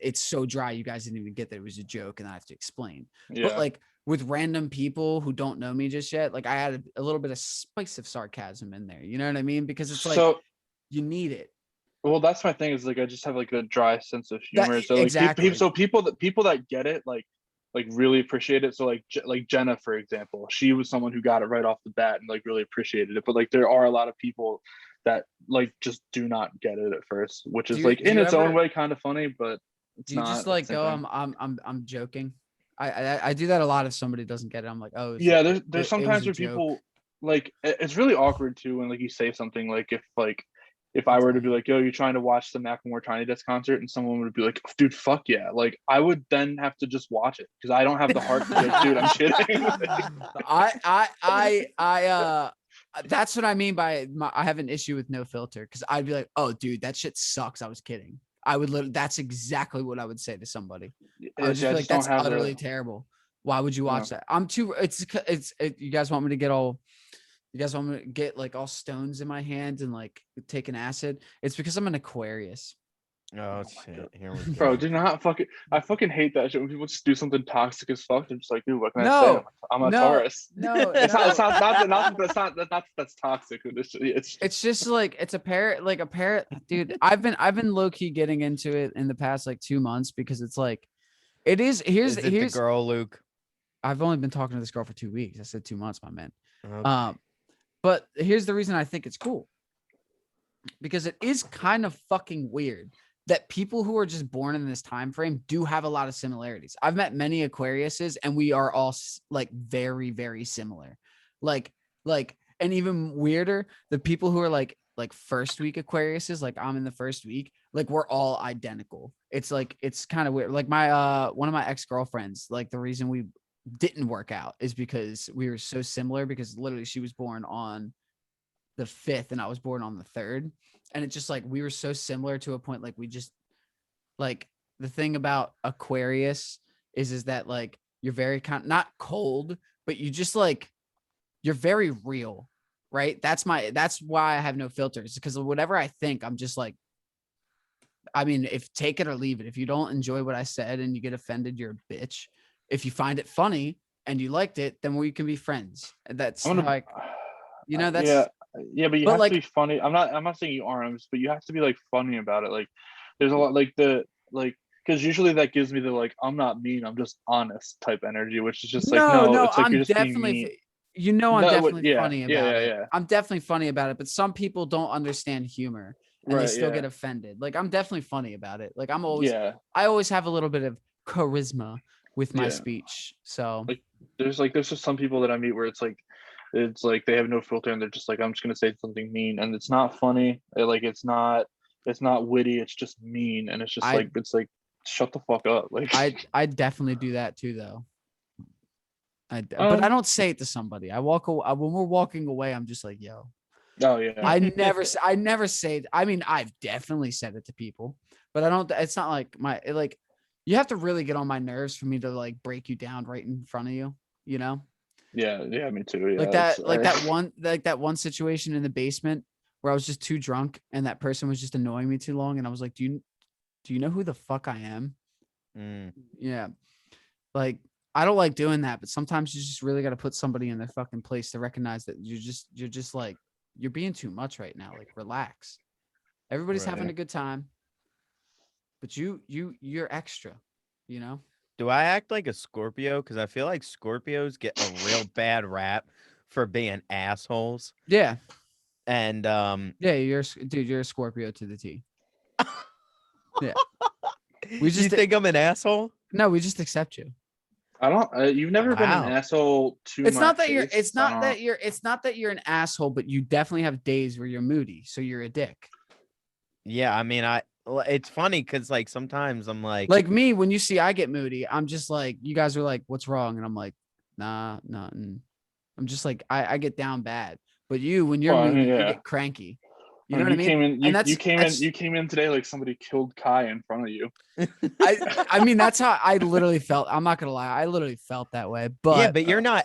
Speaker 3: it's so dry you guys didn't even get that it was a joke and I have to explain. But
Speaker 2: yeah.
Speaker 3: like with random people who don't know me just yet, like I added a little bit of spice of sarcasm in there. You know what I mean? Because it's like
Speaker 2: So
Speaker 3: you need it.
Speaker 2: well, that's my thing is like I just have like a dry sense of
Speaker 3: That-
Speaker 2: humor. So like
Speaker 3: exactly.
Speaker 2: so people that get it like really appreciate it. So like Jenna, for example, she was someone who got it right off the bat and like really appreciated it. But like there are a lot of people that like just do not get it at first, which is like in its own way kind of funny, but it's
Speaker 3: do you
Speaker 2: not
Speaker 3: just
Speaker 2: at the
Speaker 3: like
Speaker 2: same
Speaker 3: go
Speaker 2: time.
Speaker 3: I'm joking? I do that a lot if somebody doesn't get it. I'm like, oh
Speaker 2: Yeah, there's
Speaker 3: it was
Speaker 2: sometimes
Speaker 3: a
Speaker 2: where
Speaker 3: joke.
Speaker 2: people like it's really awkward too when like you say something like if I
Speaker 3: That's
Speaker 2: were to be
Speaker 3: lame.
Speaker 2: like, yo, you're trying to watch the Macklemore Tiny Desk concert, and someone would be like, dude, fuck yeah. Like, I would then have to just watch it because I don't have the heart to be like, dude, I'm kidding.
Speaker 3: I that's what I mean by I have an issue with no filter because I'd be like, oh dude, that shit sucks. I was kidding. I would literally, that's exactly what I would say to somebody. I would just
Speaker 2: I
Speaker 3: be like,
Speaker 2: just don't
Speaker 3: that's
Speaker 2: have
Speaker 3: utterly
Speaker 2: the
Speaker 3: terrible. Why would you watch
Speaker 2: no.
Speaker 3: that? I'm too, you guys want me to get all, you guys want me to get like all stones in my hand and like take an acid? It's because I'm an Aquarius.
Speaker 1: Oh
Speaker 2: my
Speaker 1: shit!
Speaker 2: God.
Speaker 1: Here we go.
Speaker 2: Bro, do not fucking. I fucking hate that shit when people just do something toxic as fuck. They're just like, dude, what can I say?
Speaker 3: No,
Speaker 2: I'm a
Speaker 3: no,
Speaker 2: Taurus.
Speaker 3: no,
Speaker 2: It's
Speaker 3: no.
Speaker 2: not that's toxic.
Speaker 3: It's just like it's a parrot, like a parrot, dude. I've been low key getting into it in the past like 2 months because it's like it is.
Speaker 1: Is it the girl, Luke?
Speaker 3: I've only been talking to this girl for 2 weeks. I said 2 months, my man.
Speaker 1: Okay.
Speaker 3: But here's the reason I think it's cool because it is kind of fucking weird that people who are just born in this time frame do have a lot of similarities. I've met many Aquariuses and we are all like very, very similar. Like, and even weirder, the people who are like first week Aquariuses, like I'm in the first week, like we're all identical. It's like, it's kind of weird. Like my, one of my ex-girlfriends, like the reason we didn't work out is because we were so similar because literally she was born on the 5th and I was born on the 3rd. And it's just like we were so similar to a point like we just like the thing about Aquarius is that like you're very not cold, but you just like you're very real, right? That's why I have no filters because whatever I think, I'm just like, I mean, if take it or leave it. If you don't enjoy what I said and you get offended, you're a bitch. If you find it funny and you liked it, then we can be friends. That's like, you know, that's
Speaker 2: yeah, but you have to be funny. I'm not saying you aren't, but you have to be like funny about it. Like there's a lot like because usually that gives me the like I'm not mean, I'm just honest type energy, which is just like no, it's like
Speaker 3: I'm
Speaker 2: you're just being
Speaker 3: definitely
Speaker 2: mean.
Speaker 3: I'm definitely funny about it.
Speaker 2: Yeah.
Speaker 3: I'm definitely funny about it, but some people don't understand humor and they still get offended. Like I'm definitely funny about it. Like I always have a little bit of charisma with my speech. So
Speaker 2: like there's just some people that I meet where it's like they have no filter and they're just like I'm just gonna say something mean and it's not funny. It's not witty. It's just mean and it's like shut the fuck up. Like
Speaker 3: I definitely do that too though. But I don't say it to somebody. I walk away when we're walking away. I'm just like, yo.
Speaker 2: Oh yeah.
Speaker 3: I never say it. I mean, I've definitely said it to people, but I don't. It's not like like you have to really get on my nerves for me to like break you down right in front of you. You know.
Speaker 2: Yeah, me too. Yeah,
Speaker 3: like that one situation in the basement where I was just too drunk and that person was just annoying me too long, and I was like, do you know who the fuck I am? Yeah, like I don't like doing that, but sometimes you just really got to put somebody in their fucking place to recognize that you're just like you're being too much right now. Like relax. Everybody's having a good time, but you're extra. You know.
Speaker 1: Do I act like a Scorpio? Because I feel like Scorpios get a real bad rap for being assholes.
Speaker 3: Yeah.
Speaker 1: And
Speaker 3: Yeah, you're a Scorpio to the T. Yeah. We
Speaker 1: you
Speaker 3: just
Speaker 1: think I'm an asshole?
Speaker 3: no, we just accept you.
Speaker 2: I don't. You've never been an
Speaker 1: Wow.
Speaker 2: asshole to
Speaker 3: It's
Speaker 2: my
Speaker 3: not that you're
Speaker 2: face. I don't-
Speaker 3: it's not that you're an asshole, but you definitely have days where you're moody, so you're a dick.
Speaker 1: Yeah, I mean, it's funny because like sometimes I'm
Speaker 3: Like me, when you see I get moody, I'm just like, you guys are like, what's wrong? And I'm like, nah, nothing. I'm just like, I get down bad. But you, when you're
Speaker 2: Well, I
Speaker 3: moody,
Speaker 2: mean,
Speaker 3: you
Speaker 2: yeah.
Speaker 3: get cranky. You
Speaker 2: I
Speaker 3: know
Speaker 2: mean,
Speaker 3: what I
Speaker 2: you
Speaker 3: mean?
Speaker 2: came in.
Speaker 3: And
Speaker 2: You came in today like somebody killed Kai in front of you.
Speaker 3: I mean, that's how I literally felt. I'm not gonna lie, I literally felt that way.
Speaker 1: yeah,
Speaker 3: But
Speaker 1: but you're not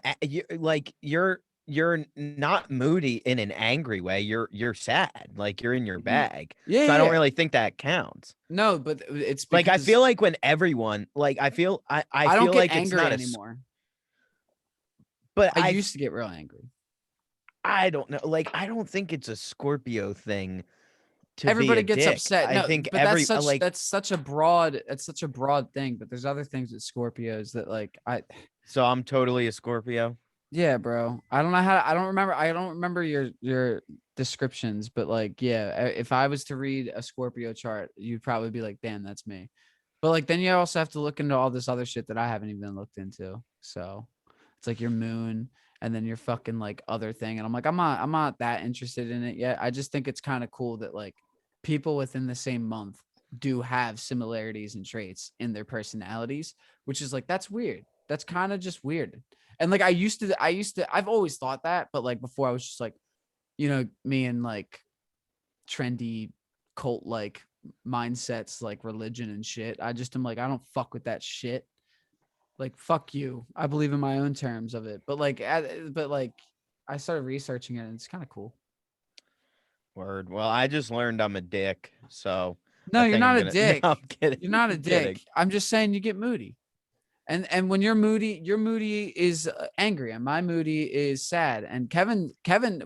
Speaker 1: you're not moody in an angry way. You're sad, like you're in your bag.
Speaker 3: yeah,
Speaker 1: So I don't
Speaker 3: yeah.
Speaker 1: really think that counts.
Speaker 3: No, but it's
Speaker 1: Like I
Speaker 3: because
Speaker 1: feel like when everyone like I
Speaker 3: I don't
Speaker 1: feel
Speaker 3: get
Speaker 1: like it's
Speaker 3: angry
Speaker 1: not
Speaker 3: anymore.
Speaker 1: but
Speaker 3: I used to get real angry.
Speaker 1: I don't know. Like I don't think it's a Scorpio thing to be
Speaker 3: Everybody
Speaker 1: a
Speaker 3: gets
Speaker 1: dick.
Speaker 3: upset.
Speaker 1: I
Speaker 3: No,
Speaker 1: think
Speaker 3: but that's
Speaker 1: like
Speaker 3: such a broad thing. But there's other things with Scorpios that like
Speaker 1: so I'm totally a Scorpio.
Speaker 3: yeah, bro. I don't know how I don't remember your descriptions, but like yeah, if I was to read a Scorpio chart, you'd probably be like, damn, that's me. But like then you also have to look into all this other shit that I haven't even looked into. So it's like your moon and then your fucking like other thing. And I'm like, I'm not that interested in it yet. I just think it's kind of cool that like people within the same month do have similarities and traits in their personalities, which is like that's weird. That's kind of just weird. And like I've always thought that, but like before I was just like, me and like trendy cult like mindsets like religion and shit. I just am like, I don't fuck with that shit. Like fuck you. I believe in my own terms of it. But like I started researching it and it's kind of cool.
Speaker 1: Word. Well, I just learned I'm a dick, so
Speaker 3: No,
Speaker 1: I
Speaker 3: you're
Speaker 1: think I'm
Speaker 3: not a
Speaker 1: gonna. No,
Speaker 3: dick.
Speaker 1: I'm kidding.
Speaker 3: You're not a
Speaker 1: I'm kidding.
Speaker 3: dick. I'm just saying you get moody. And when you're moody, your moody is angry, and my moody is sad. And Kevin,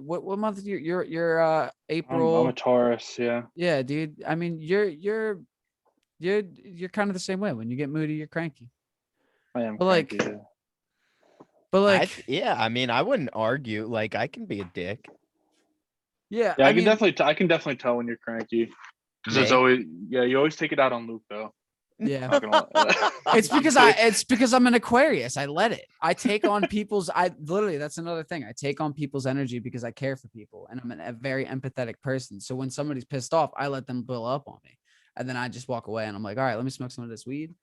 Speaker 3: what month is you're
Speaker 2: I'm a
Speaker 3: April?
Speaker 2: Taurus. Yeah,
Speaker 3: Yeah, dude. I mean, you're kind of the same way. When you get moody, you're cranky.
Speaker 2: I am
Speaker 3: But
Speaker 2: cranky.
Speaker 3: like,
Speaker 2: Yeah.
Speaker 3: but like,
Speaker 1: Yeah, I mean, I wouldn't argue. Like, I can be a dick.
Speaker 3: yeah.
Speaker 2: Yeah,
Speaker 3: I mean,
Speaker 2: I can definitely tell when you're cranky. There's
Speaker 1: Me?
Speaker 2: always, yeah, you always take it out on Luke though.
Speaker 3: yeah.
Speaker 2: Not gonna lie.
Speaker 3: It's because I'm an Aquarius. I let it. I take on people's. I literally. That's another thing. I take on people's energy because I care for people, and I'm a very empathetic person. So when somebody's pissed off, I let them blow up on me, and then I just walk away, and I'm like, all right, let me smoke some of this weed.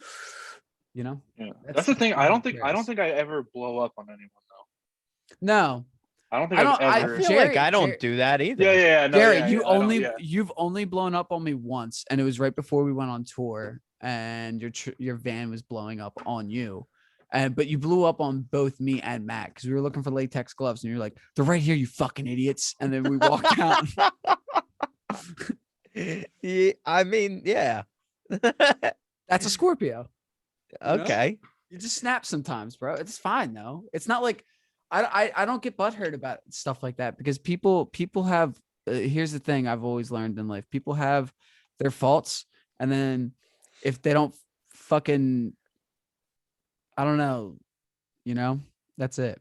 Speaker 3: You know.
Speaker 2: Yeah. That's the thing.
Speaker 3: being an
Speaker 2: I don't
Speaker 3: Aquarius.
Speaker 2: think I ever blow up on anyone though.
Speaker 3: No,
Speaker 2: I don't think
Speaker 3: I
Speaker 2: I've
Speaker 3: don't.
Speaker 1: I
Speaker 2: ever.
Speaker 1: feel
Speaker 3: Jerry,
Speaker 1: like I don't do that either.
Speaker 2: Yeah, no,
Speaker 3: Jerry,
Speaker 2: yeah, yeah, I don't, yeah.
Speaker 3: you've only blown up on me once, and it was right before we went on tour, and your van was blowing up on you, but you blew up on both me and Matt because we were looking for latex gloves, and you're like, "They're right here, you fucking idiots!" And then we walked out.
Speaker 1: Yeah, I mean, yeah.
Speaker 3: That's a Scorpio. You know?
Speaker 1: Okay.
Speaker 3: You just snap sometimes, bro. It's fine though. It's not like I don't get butthurt about stuff like that because people have. Here's the thing I've always learned in life: people have their faults, and then if they don't fucking, I don't know, that's it.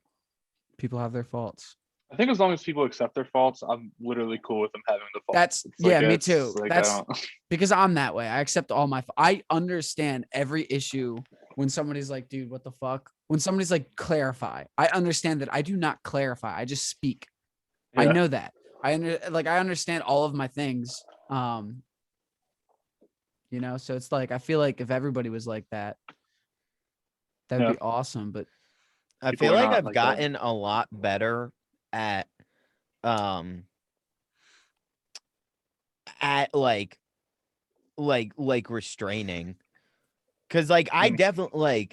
Speaker 3: People have their faults.
Speaker 2: I think as long as people accept their faults, I'm literally cool with them having the faults.
Speaker 3: That's
Speaker 2: It's like,
Speaker 3: yeah, me
Speaker 2: it's
Speaker 3: too.
Speaker 2: like,
Speaker 3: That's
Speaker 2: I don't.
Speaker 3: because I'm that way. I accept all my. I understand every issue when somebody's like, "Dude, what the fuck?" When somebody's like, "Clarify." I understand that I do not clarify. I just speak. I
Speaker 2: Yeah.
Speaker 3: know that. I understand all of my things. So it's like I feel like if everybody was like that, that'd
Speaker 2: Yeah.
Speaker 3: be awesome. But
Speaker 1: I
Speaker 2: People
Speaker 1: feel
Speaker 2: are
Speaker 1: like
Speaker 2: not
Speaker 1: I've
Speaker 2: like that.
Speaker 1: gotten a lot better at um at like restraining. Cause like I
Speaker 2: Mm.
Speaker 1: definitely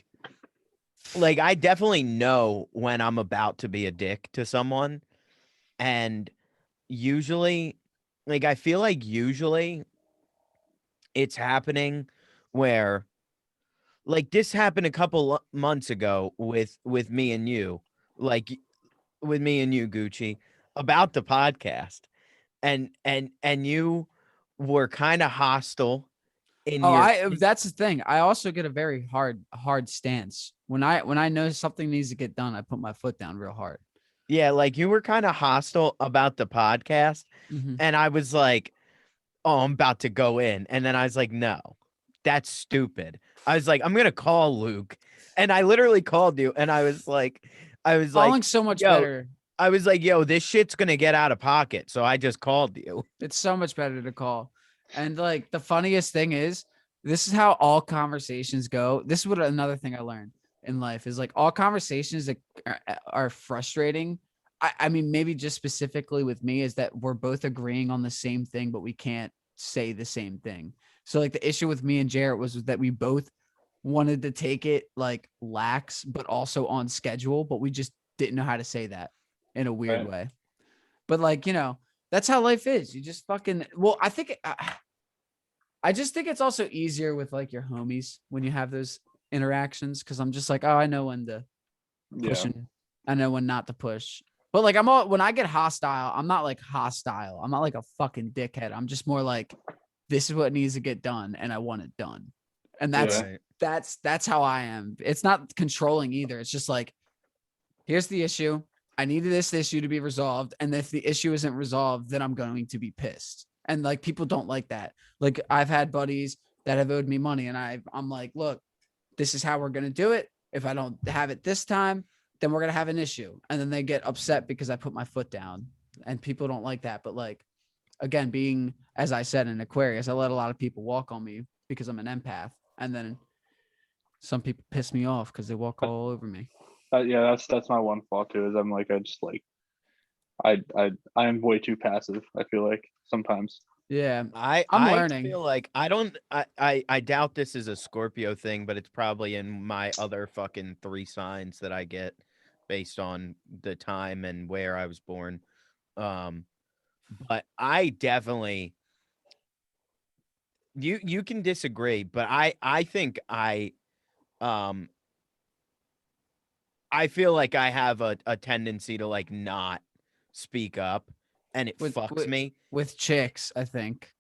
Speaker 1: like I definitely know when I'm about to be a dick to someone. And usually like I feel like usually it's happening where like this happened a couple months ago with me and you. Like with me and you, Gucci, about the podcast. And you were kind of hostile in your
Speaker 3: that's the thing. I also get a very hard stance when I know something needs to get done. I put my foot down real hard.
Speaker 1: Yeah, like you were kind of hostile about the podcast,
Speaker 3: Mhm.
Speaker 1: and I was like, "Oh, I'm about to go in," and then I was like, "No, that's stupid." I was like, "I'm gonna call Luke," and I literally called you, and I was like,
Speaker 3: Calling's so much
Speaker 1: "Yo,"
Speaker 3: better.
Speaker 1: I was like, "Yo, this shit's gonna get out of pocket," so I just called you.
Speaker 3: It's so much better to call. And like the funniest thing is, this is how all conversations go. This is what another thing I learned in life is like all conversations that are frustrating. I mean, maybe just specifically with me is that we're both agreeing on the same thing, but we can't say the same thing. So like the issue with me and Jarrett was that we both wanted to take it like lax, but also on schedule, but we just didn't know how to say that in a weird
Speaker 2: Right.
Speaker 3: way. But like, that's how life is. You just fucking well, I just think it's also easier with like your homies when you have those interactions because I'm just like, oh, I know when to push
Speaker 2: Yeah.
Speaker 3: and I know when not to push. But like I'm all when I get hostile, I'm not like hostile. I'm not like a fucking dickhead. I'm just more like this is what needs to get done and I want it done. And that's
Speaker 2: Yeah.
Speaker 1: Right.
Speaker 3: that's how I am. It's not controlling either. It's just like here's the issue. I needed this issue to be resolved. And if the issue isn't resolved, then I'm going to be pissed. And like people don't like that. Like I've had buddies that have owed me money and I'm like, look, this is how we're going to do it. If I don't have it this time, then we're going to have an issue. And then they get upset because I put my foot down and people don't like that. But like, again, being, as I said, an Aquarius, I let a lot of people walk on me because I'm an empath. And then some people piss me off because they walk all over me.
Speaker 2: Yeah, that's my one flaw too. Is I'm like I just like I am way too passive. I feel like sometimes.
Speaker 3: Yeah.
Speaker 1: I
Speaker 3: I'm
Speaker 1: I
Speaker 3: learning.
Speaker 1: feel like I doubt this is a Scorpio thing, but it's probably in my other fucking 3 signs that I get based on the time and where I was born. Um, but I definitely you can disagree, but I think um I feel like I have a tendency to like not speak up and it
Speaker 3: with
Speaker 1: fucks
Speaker 3: with,
Speaker 1: me.
Speaker 3: with chicks, I think.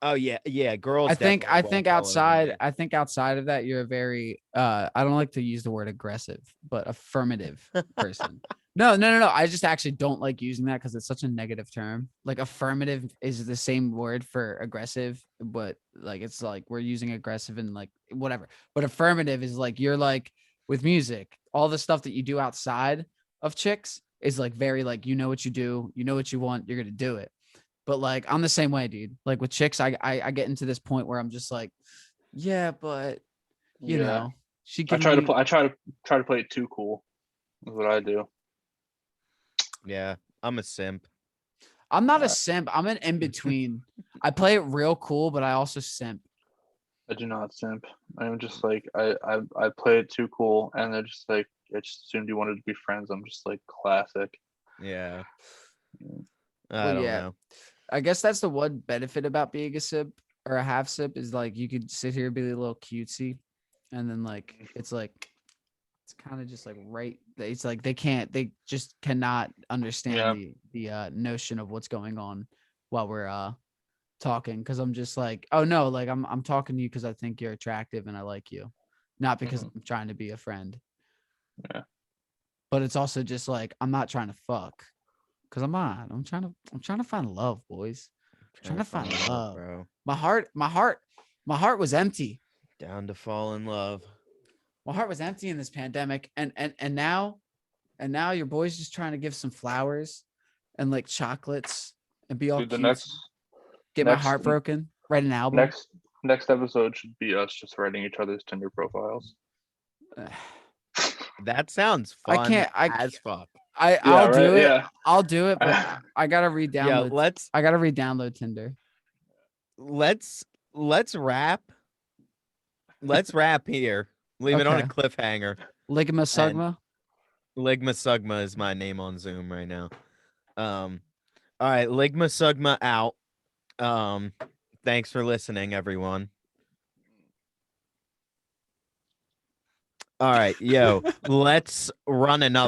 Speaker 1: Oh yeah, yeah, girls
Speaker 3: I think
Speaker 1: definitely
Speaker 3: I
Speaker 1: walk
Speaker 3: think
Speaker 1: all over
Speaker 3: outside
Speaker 1: me.
Speaker 3: I think outside of that you're a very I don't like to use the word aggressive, but affirmative person. No. I just actually don't like using that because it's such a negative term. Like affirmative is the same word for aggressive, but like it's like we're using aggressive and like whatever. But affirmative is like you're like with music, all the stuff that you do outside of chicks is like very like you know what you do, you know what you want, you're gonna do it. But like I'm the same way, dude. Like with chicks, I get into this point where I'm just like, yeah, but you
Speaker 2: Yeah.
Speaker 3: know, she
Speaker 2: I
Speaker 3: give
Speaker 2: try to
Speaker 3: me
Speaker 2: play. Try to play it too cool. Is what I do.
Speaker 1: Yeah, I'm a simp.
Speaker 3: I'm not a
Speaker 2: Uh,
Speaker 3: simp. I'm an in between. I play it real cool, but I also simp.
Speaker 2: I do not simp. I'm just like I play it too cool, and they're just like I just assumed you wanted to be friends. I'm just like classic.
Speaker 1: Yeah.
Speaker 2: Mm.
Speaker 1: I
Speaker 3: Well,
Speaker 1: don't
Speaker 3: yeah.
Speaker 1: know.
Speaker 3: I guess that's the one benefit about being a simp or a half simp is like you could sit here and be a little cutesy, and then like it's kind of just like right. It's like they just cannot understand
Speaker 2: Yeah.
Speaker 3: the notion of what's going on while we're talking because I'm just like, oh no, like I'm talking to you because I think you're attractive and I like you, not because
Speaker 2: Mhm.
Speaker 3: I'm trying to be a friend.
Speaker 2: Yeah.
Speaker 3: But it's also just like I'm not trying to fuck because I'm not. I'm trying to find love, boys. I'm
Speaker 1: Trying
Speaker 3: trying
Speaker 1: to
Speaker 3: to find
Speaker 1: find love,
Speaker 3: love.
Speaker 1: bro.
Speaker 3: My heart was empty.
Speaker 1: Down to fall in love.
Speaker 3: My heart was empty in this pandemic, and now your boy's just trying to give some flowers and like chocolates and be all
Speaker 2: Dude, the
Speaker 3: cute. Get my
Speaker 2: next
Speaker 3: heart broken. Write an album.
Speaker 2: next next episode should be us just writing each other's Tinder profiles.
Speaker 1: That sounds
Speaker 3: I
Speaker 1: fun
Speaker 3: can't. I
Speaker 1: as fuck.
Speaker 2: Yeah.
Speaker 3: I'll
Speaker 2: Right.
Speaker 3: do it.
Speaker 2: Yeah.
Speaker 3: I'll do it, but I gotta
Speaker 1: Yeah,
Speaker 3: re-download. I gotta re-download Tinder.
Speaker 1: let's let's wrap. Let's wrap here. Leave it on a
Speaker 3: Okay.
Speaker 1: cliffhanger.
Speaker 3: Ligma
Speaker 1: And
Speaker 3: Sugma.
Speaker 1: Ligma Sugma is my name on Zoom right now. Um all right, Ligma Sugma out. Um thanks for listening, everyone. All right, yo, let's run another